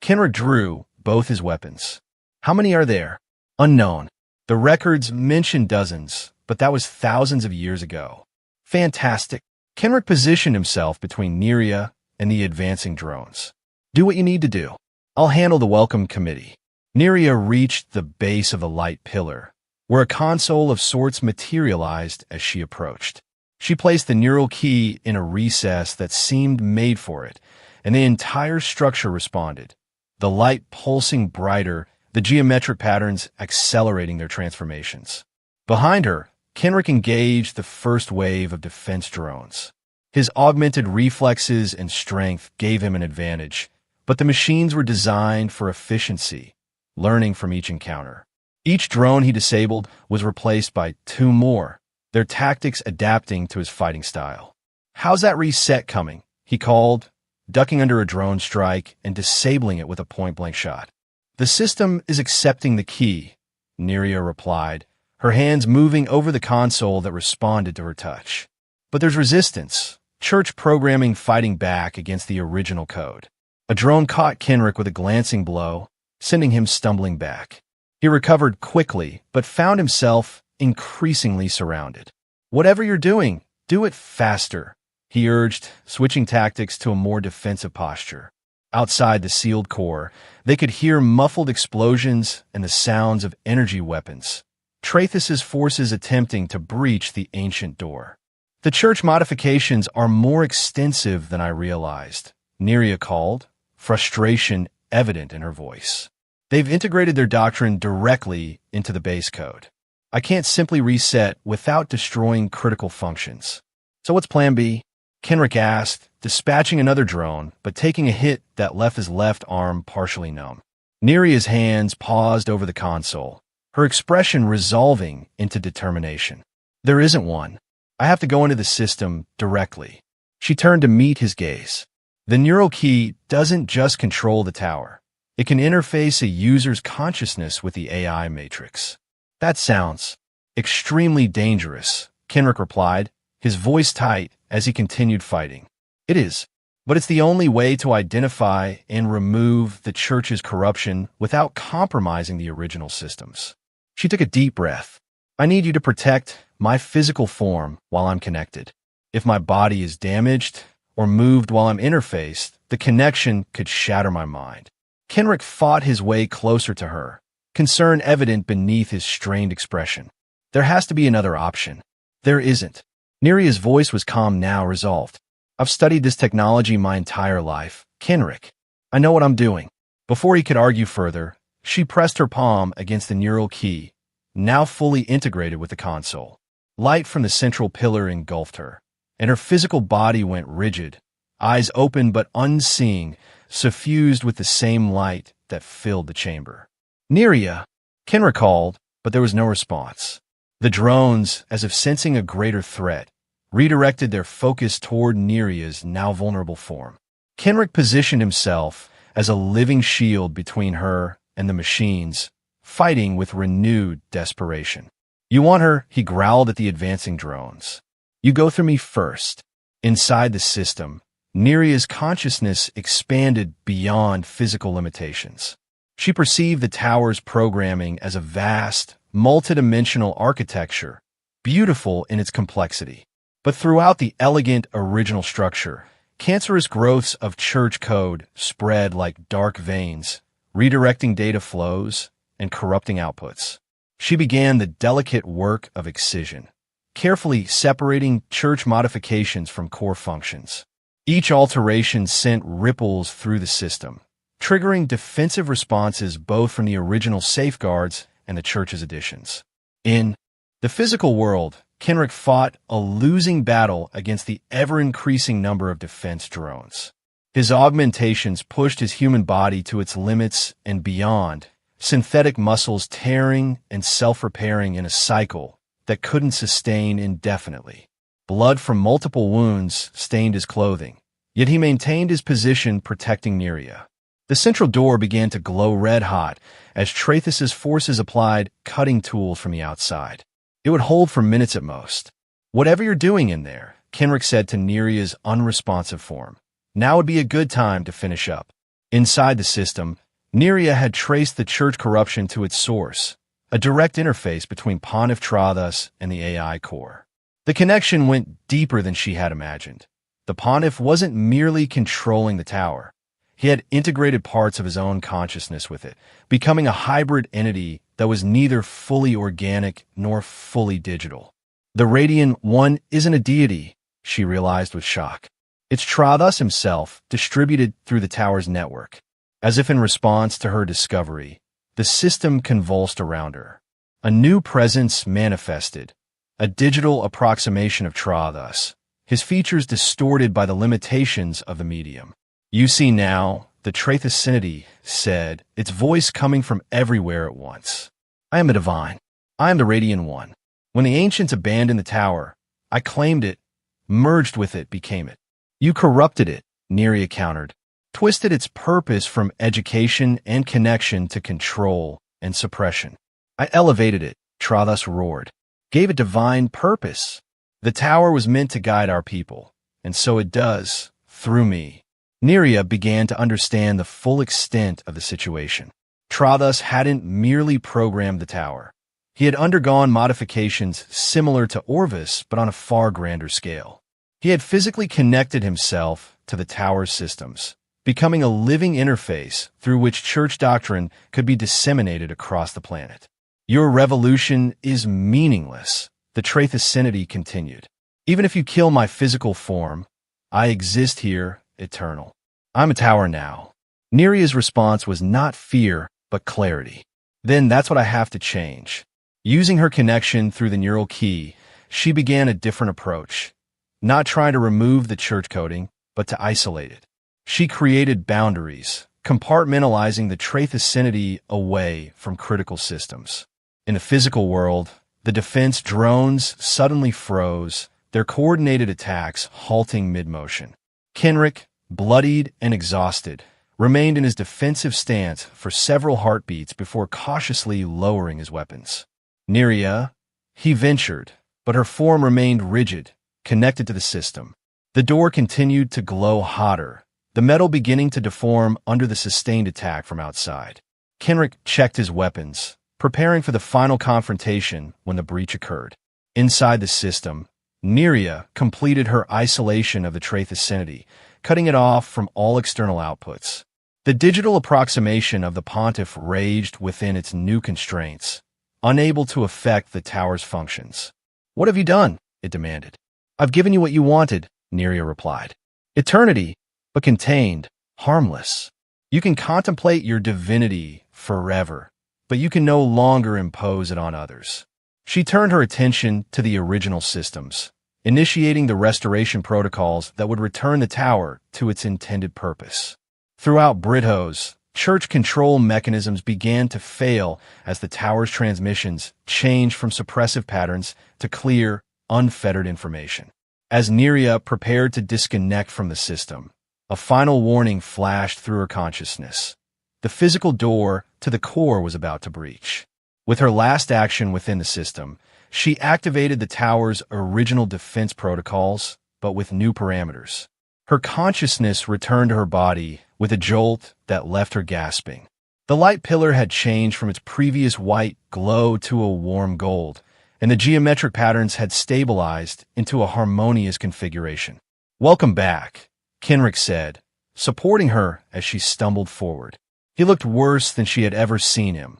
Kenrick drew both his weapons. How many are there? Unknown. The records mention dozens, but that was thousands of years ago. Fantastic. Kenrick positioned himself between Neria and the advancing drones. Do what you need to do. I'll handle the welcome committee. Neria reached the base of the light pillar, where a console of sorts materialized as she approached. She placed the neural key in a recess that seemed made for it, and the entire structure responded, the light pulsing brighter, the geometric patterns accelerating their transformations. Behind her, Kenrick engaged the first wave of defense drones. His augmented reflexes and strength gave him an advantage, but the machines were designed for efficiency, learning from each encounter. Each drone he disabled was replaced by 2 more, their tactics adapting to his fighting style. "How's that reset coming?" he called, ducking under a drone strike and disabling it with a point-blank shot. "The system is accepting the key," Neria replied, her hands moving over the console that responded to her touch. "But there's resistance, church programming fighting back against the original code." A drone caught Kenrick with a glancing blow, sending him stumbling back. He recovered quickly, but found himself increasingly surrounded. "Whatever you're doing, do it faster," he urged, switching tactics to a more defensive posture. Outside the sealed core, they could hear muffled explosions and the sounds of energy weapons. Trathus's forces attempting to breach the ancient door. "The church modifications are more extensive than I realized," Neria called, frustration evident in her voice. "They've integrated their doctrine directly into the base code. I can't simply reset without destroying critical functions." "So what's plan B?" Kenrick asked, dispatching another drone, but taking a hit that left his left arm partially numb. Neria's hands paused over the console, her expression resolving into determination. "There isn't one. I have to go into the system directly." She turned to meet his gaze. "The neural key doesn't just control the tower. It can interface a user's consciousness with the AI matrix." "That sounds extremely dangerous," Kenrick replied, his voice tight as he continued fighting. "It is, but it's the only way to identify and remove the church's corruption without compromising the original systems." She took a deep breath. "I need you to protect my physical form while I'm connected. If my body is damaged or moved while I'm interfaced, the connection could shatter my mind." Kenrick fought his way closer to her, concern evident beneath his strained expression. "There has to be another option." "There isn't." Neria's voice was calm now, resolved. "I've studied this technology my entire life, Kenrick. I know what I'm doing." Before he could argue further, she pressed her palm against the neural key, now fully integrated with the console. Light from the central pillar engulfed her, and her physical body went rigid, eyes open but unseeing, suffused with the same light that filled the chamber. "Neria," Kenrick called, but there was no response. The drones, as if sensing a greater threat, redirected their focus toward Neria's now vulnerable form. Kenrick positioned himself as a living shield between her and the machines, fighting with renewed desperation. "You want her," he growled at the advancing drones. "You go through me first." Inside the system, Neria's consciousness expanded beyond physical limitations. She perceived the tower's programming as a vast, multidimensional architecture, beautiful in its complexity. But throughout the elegant original structure, cancerous growths of church code spread like dark veins, redirecting data flows and corrupting outputs. She began the delicate work of excision, carefully separating church modifications from core functions. Each alteration sent ripples through the system, triggering defensive responses both from the original safeguards and the church's additions. In the physical world, Kenrick fought a losing battle against the ever-increasing number of defense drones. His augmentations pushed his human body to its limits and beyond, synthetic muscles tearing and self-repairing in a cycle that couldn't sustain indefinitely. Blood from multiple wounds stained his clothing, yet he maintained his position protecting Neria. The central door began to glow red-hot as Trathus's forces applied cutting tools from the outside. It would hold for minutes at most. "Whatever you're doing in there," Kenrick said to Neria's unresponsive form, "now would be a good time to finish up." Inside the system, Neria had traced the church corruption to its source, a direct interface between Pontiff Trathus and the AI core. The connection went deeper than she had imagined. The Pontiff wasn't merely controlling the tower. He had integrated parts of his own consciousness with it, becoming a hybrid entity that was neither fully organic nor fully digital. The Radiant One isn't a deity, she realized with shock. It's Trathus himself, distributed through the tower's network. As if in response to her discovery, the system convulsed around her. A new presence manifested, a digital approximation of Trathus, his features distorted by the limitations of the medium. "You see now," the Trathosynity said, its voice coming from everywhere at once. "I am a divine. I am the Radiant One. When the ancients abandoned the tower, I claimed it, merged with it, became it. You corrupted it," Neria countered, "twisted its purpose from education and connection to control and suppression. I elevated it," Trathus roared, "gave it divine purpose. The tower was meant to guide our people, and so it does, through me." Neria began to understand the full extent of the situation. Trathus hadn't merely programmed the tower. He had undergone modifications similar to Orvis, but on a far grander scale. He had physically connected himself to the tower's systems, becoming a living interface through which church doctrine could be disseminated across the planet. "Your revolution is meaningless," the Trathosynity continued. "Even if you kill my physical form, I exist here, eternal. I'm a tower now." Neria's response was not fear, but clarity. "Then that's what I have to change." Using her connection through the neural key, she began a different approach, not trying to remove the church coding, but to isolate it. She created boundaries, compartmentalizing the Trathosynity away from critical systems. In the physical world, the defense drones suddenly froze, their coordinated attacks halting mid-motion. Kenrick, bloodied and exhausted, remained in his defensive stance for several heartbeats before cautiously lowering his weapons. Neria, he ventured, but her form remained rigid, connected to the system. The door continued to glow hotter, the metal beginning to deform under the sustained attack from outside. Kenrick checked his weapons, preparing for the final confrontation when the breach occurred. Inside the system, Neria completed her isolation of the Trathosynity, cutting it off from all external outputs. The digital approximation of the pontiff raged within its new constraints, unable to affect the tower's functions. "What have you done?" it demanded. "I've given you what you wanted," Neria replied. "Eternity, but contained, harmless. You can contemplate your divinity forever, but you can no longer impose it on others." She turned her attention to the original systems, initiating the restoration protocols that would return the tower to its intended purpose. Throughout Brithos, church control mechanisms began to fail as the tower's transmissions changed from suppressive patterns to clear, unfettered information. As Neria prepared to disconnect from the system, a final warning flashed through her consciousness. The physical door to the core was about to breach. With her last action within the system, she activated the tower's original defense protocols, but with new parameters. Her consciousness returned to her body with a jolt that left her gasping. The light pillar had changed from its previous white glow to a warm gold, and the geometric patterns had stabilized into a harmonious configuration. "Welcome back," Kenrick said, supporting her as she stumbled forward. He looked worse than she had ever seen him.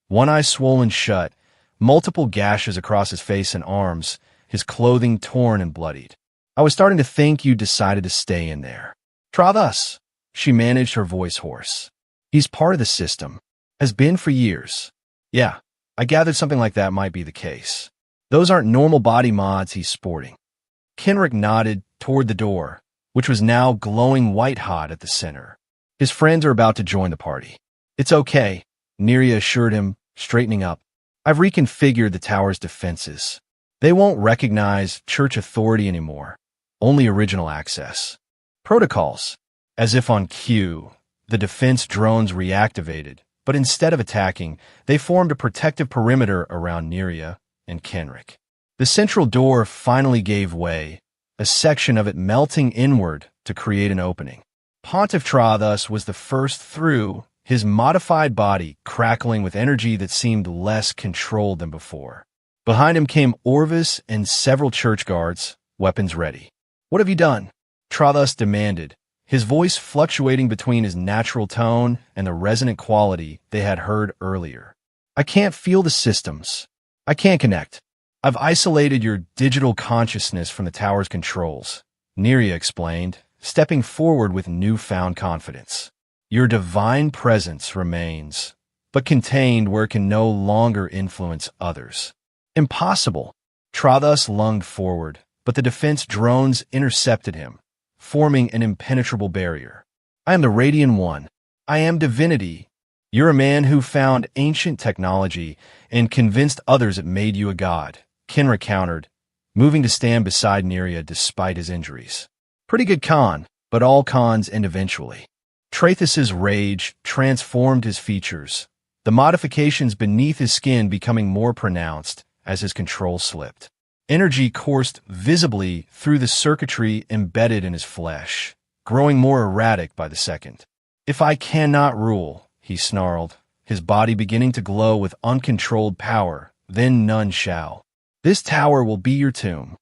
One eye swollen shut, multiple gashes across his face and arms, his clothing torn and bloodied. "I was starting to think you decided to stay in there." "Trathus," she managed her voice hoarse. "He's part of the system. Has been for years." "Yeah, I gathered something like that might be the case. Those aren't normal body mods he's sporting." Kenrick nodded toward the door, which was now glowing white-hot at the center. "His friends are about to join the party." "It's okay," Neria assured him, straightening up. "I've reconfigured the tower's defenses. They won't recognize church authority anymore, only original access. Protocols." As if on cue, the defense drones reactivated, but instead of attacking, they formed a protective perimeter around Neria and Kenrick. The central door finally gave way, a section of it melting inward to create an opening. Pontiff Trathus was the first through, his modified body crackling with energy that seemed less controlled than before. Behind him came Orvis and several church guards, weapons ready. "What have you done?" Trathus demanded, his voice fluctuating between his natural tone and the resonant quality they had heard earlier. "I can't feel the systems. I can't connect." I've isolated your digital consciousness from the tower's controls, Neria explained, stepping forward with newfound confidence. Your divine presence remains, but contained where it can no longer influence others. Impossible. Trathas lunged forward, but the defense drones intercepted him, forming an impenetrable barrier. I am the Radiant One. I am divinity. You're a man who found ancient technology and convinced others it made you a god, Kenrick countered, moving to stand beside Neria despite his injuries. Pretty good con, but all cons end eventually. Trathas's rage transformed his features, the modifications beneath his skin becoming more pronounced as his control slipped. Energy coursed visibly through the circuitry embedded in his flesh, growing more erratic by the second. If I cannot rule, he snarled, his body beginning to glow with uncontrolled power, then none shall. This tower will be your tomb.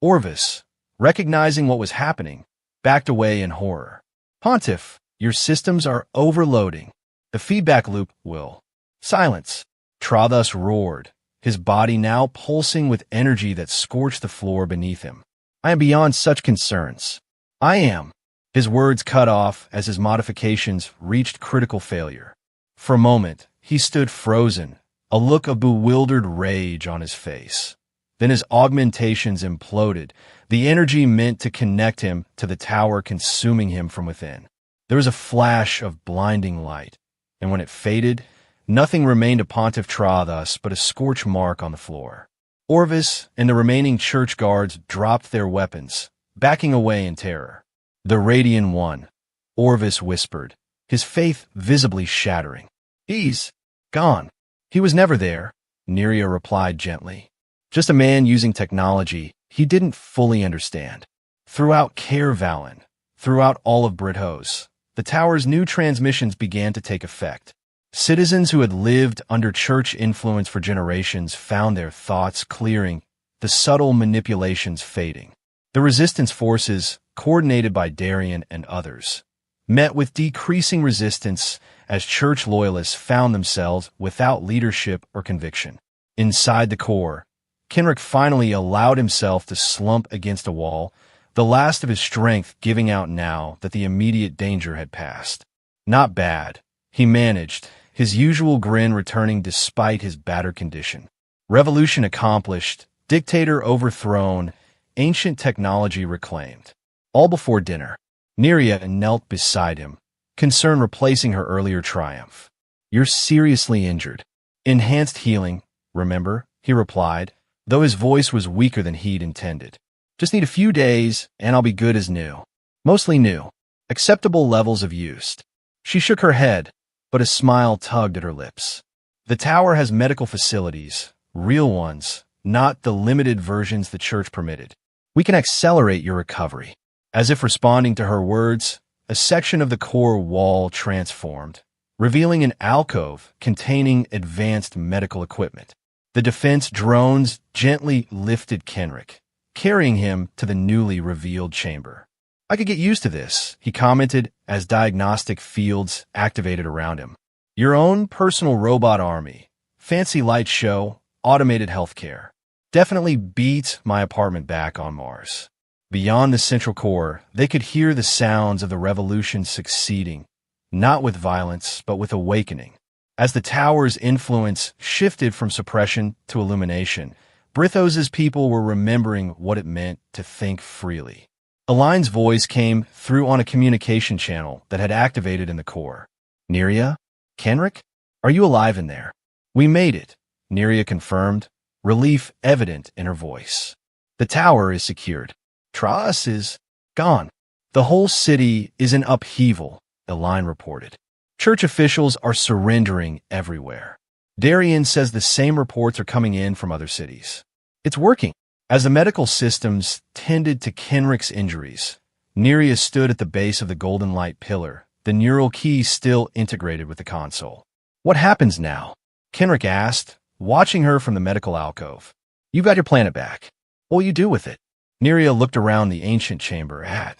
Orvis, recognizing what was happening, backed away in horror. Pontiff, your systems are overloading. The feedback loop will. Silence. Trathas roared, his body now pulsing with energy that scorched the floor beneath him. I am beyond such concerns. I am. His words cut off as his modifications reached critical failure. For a moment, he stood frozen, a look of bewildered rage on his face. Then his augmentations imploded, the energy meant to connect him to the tower consuming him from within. There was a flash of blinding light, and when it faded, nothing remained of Pontiff Trathas but a scorch mark on the floor. Orvis and the remaining church guards dropped their weapons, backing away in terror. The Radiant One, Orvis whispered, his faith visibly shattering. He's gone. He was never there, Neria replied gently. Just a man using technology he didn't fully understand. Throughout Caer Vallon, throughout all of Brithos, the tower's new transmissions began to take effect. Citizens who had lived under church influence for generations found their thoughts clearing, the subtle manipulations fading. The resistance forces, coordinated by Darian and others, met with decreasing resistance as church loyalists found themselves without leadership or conviction. Inside the core, Kenrick finally allowed himself to slump against a wall, the last of his strength giving out now that the immediate danger had passed. Not bad, he managed, his usual grin returning despite his battered condition. Revolution accomplished, dictator overthrown, ancient technology reclaimed. All before dinner, Neria knelt beside him, concern replacing her earlier triumph. You're seriously injured. Enhanced healing, remember, he replied, though his voice was weaker than he'd intended. Just need a few days, and I'll be good as new. Mostly new. Acceptable levels of use. She shook her head, but a smile tugged at her lips. The tower has medical facilities, real ones, not the limited versions the church permitted. We can accelerate your recovery. As if responding to her words, a section of the core wall transformed, revealing an alcove containing advanced medical equipment. The defense drones gently lifted Kenrick, carrying him to the newly revealed chamber. I could get used to this, he commented as diagnostic fields activated around him. Your own personal robot army, fancy light show, automated healthcare. Definitely beats my apartment back on Mars. Beyond the central core, they could hear the sounds of the revolution succeeding, not with violence, but with awakening. As the tower's influence shifted from suppression to illumination, Brithos's people were remembering what it meant to think freely. Align's voice came through on a communication channel that had activated in the core. Neria? Kenrick? Are you alive in there? We made it, Neria confirmed, relief evident in her voice. The tower is secured. Trathas is gone. The whole city is in upheaval, Align reported. Church officials are surrendering everywhere. Darian says the same reports are coming in from other cities. It's working. As the medical systems tended to Kenrick's injuries, Neria stood at the base of the golden light pillar, the neural key still integrated with the console. What happens now? Kenrick asked, watching her from the medical alcove. You've got your planet back. What will you do with it? Neria looked around the ancient chamber at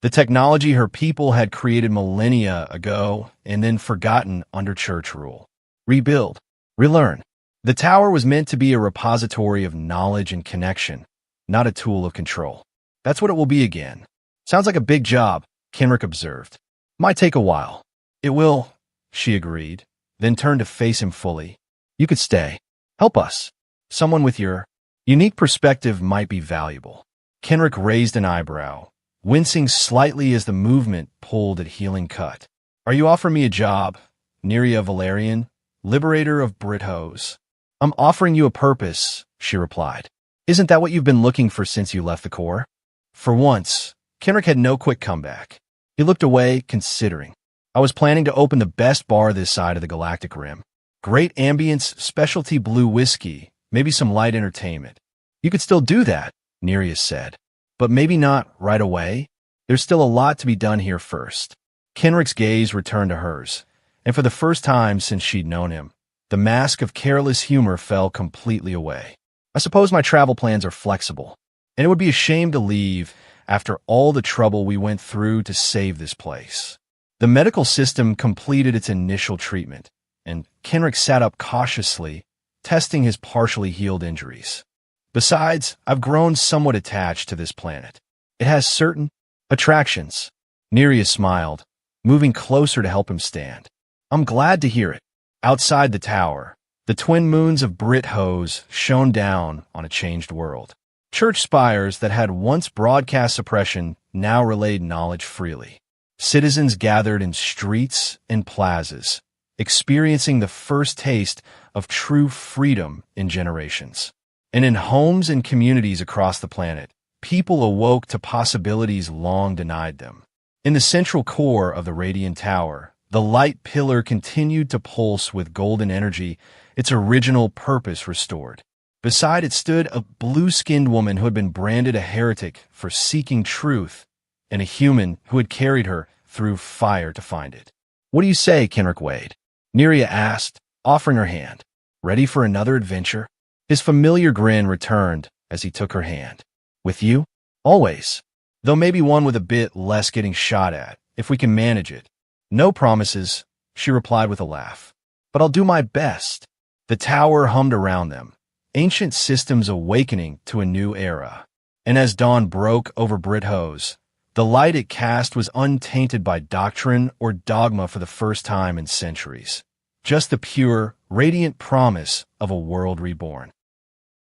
the technology her people had created millennia ago and then forgotten under church rule. Rebuild. Relearn. The tower was meant to be a repository of knowledge and connection, not a tool of control. That's what it will be again. Sounds like a big job, Kenrick observed. Might take a while. It will, she agreed, then turned to face him fully. You could stay. Help us. Someone with your unique perspective might be valuable. Kenrick raised an eyebrow, wincing slightly as the movement pulled at healing cut. Are you offering me a job, Neria Valerian, liberator of Brithos? I'm offering you a purpose, she replied. Isn't that what you've been looking for since you left the Corps? For once, Kenrick had no quick comeback. He looked away, considering. I was planning to open the best bar this side of the Galactic Rim. Great ambience, specialty blue whiskey, maybe some light entertainment. You could still do that, Nereus said. But maybe not right away. There's still a lot to be done here first. Kenrick's gaze returned to hers, and for the first time since she'd known him, the mask of careless humor fell completely away. I suppose my travel plans are flexible, and it would be a shame to leave after all the trouble we went through to save this place. The medical system completed its initial treatment, and Kenrick sat up cautiously, testing his partially healed injuries. Besides, I've grown somewhat attached to this planet. It has certain attractions. Nereus smiled, moving closer to help him stand. I'm glad to hear it. Outside the tower, the twin moons of Brithos shone down on a changed world. Church spires that had once broadcast suppression now relayed knowledge freely. Citizens gathered in streets and plazas, experiencing the first taste of true freedom in generations. And in homes and communities across the planet, people awoke to possibilities long denied them. In the central core of the Radiant Tower, the light pillar continued to pulse with golden energy, its original purpose restored. Beside it stood a blue-skinned woman who had been branded a heretic for seeking truth, and a human who had carried her through fire to find it. What do you say, Kenrick Wade? Neria asked, offering her hand. Ready for another adventure? His familiar grin returned as he took her hand. With you? Always. Though maybe one with a bit less getting shot at, if we can manage it. No promises, she replied with a laugh. But I'll do my best. The tower hummed around them, ancient systems awakening to a new era. And as dawn broke over Brithos, the light it cast was untainted by doctrine or dogma for the first time in centuries. Just the pure, radiant promise of a world reborn.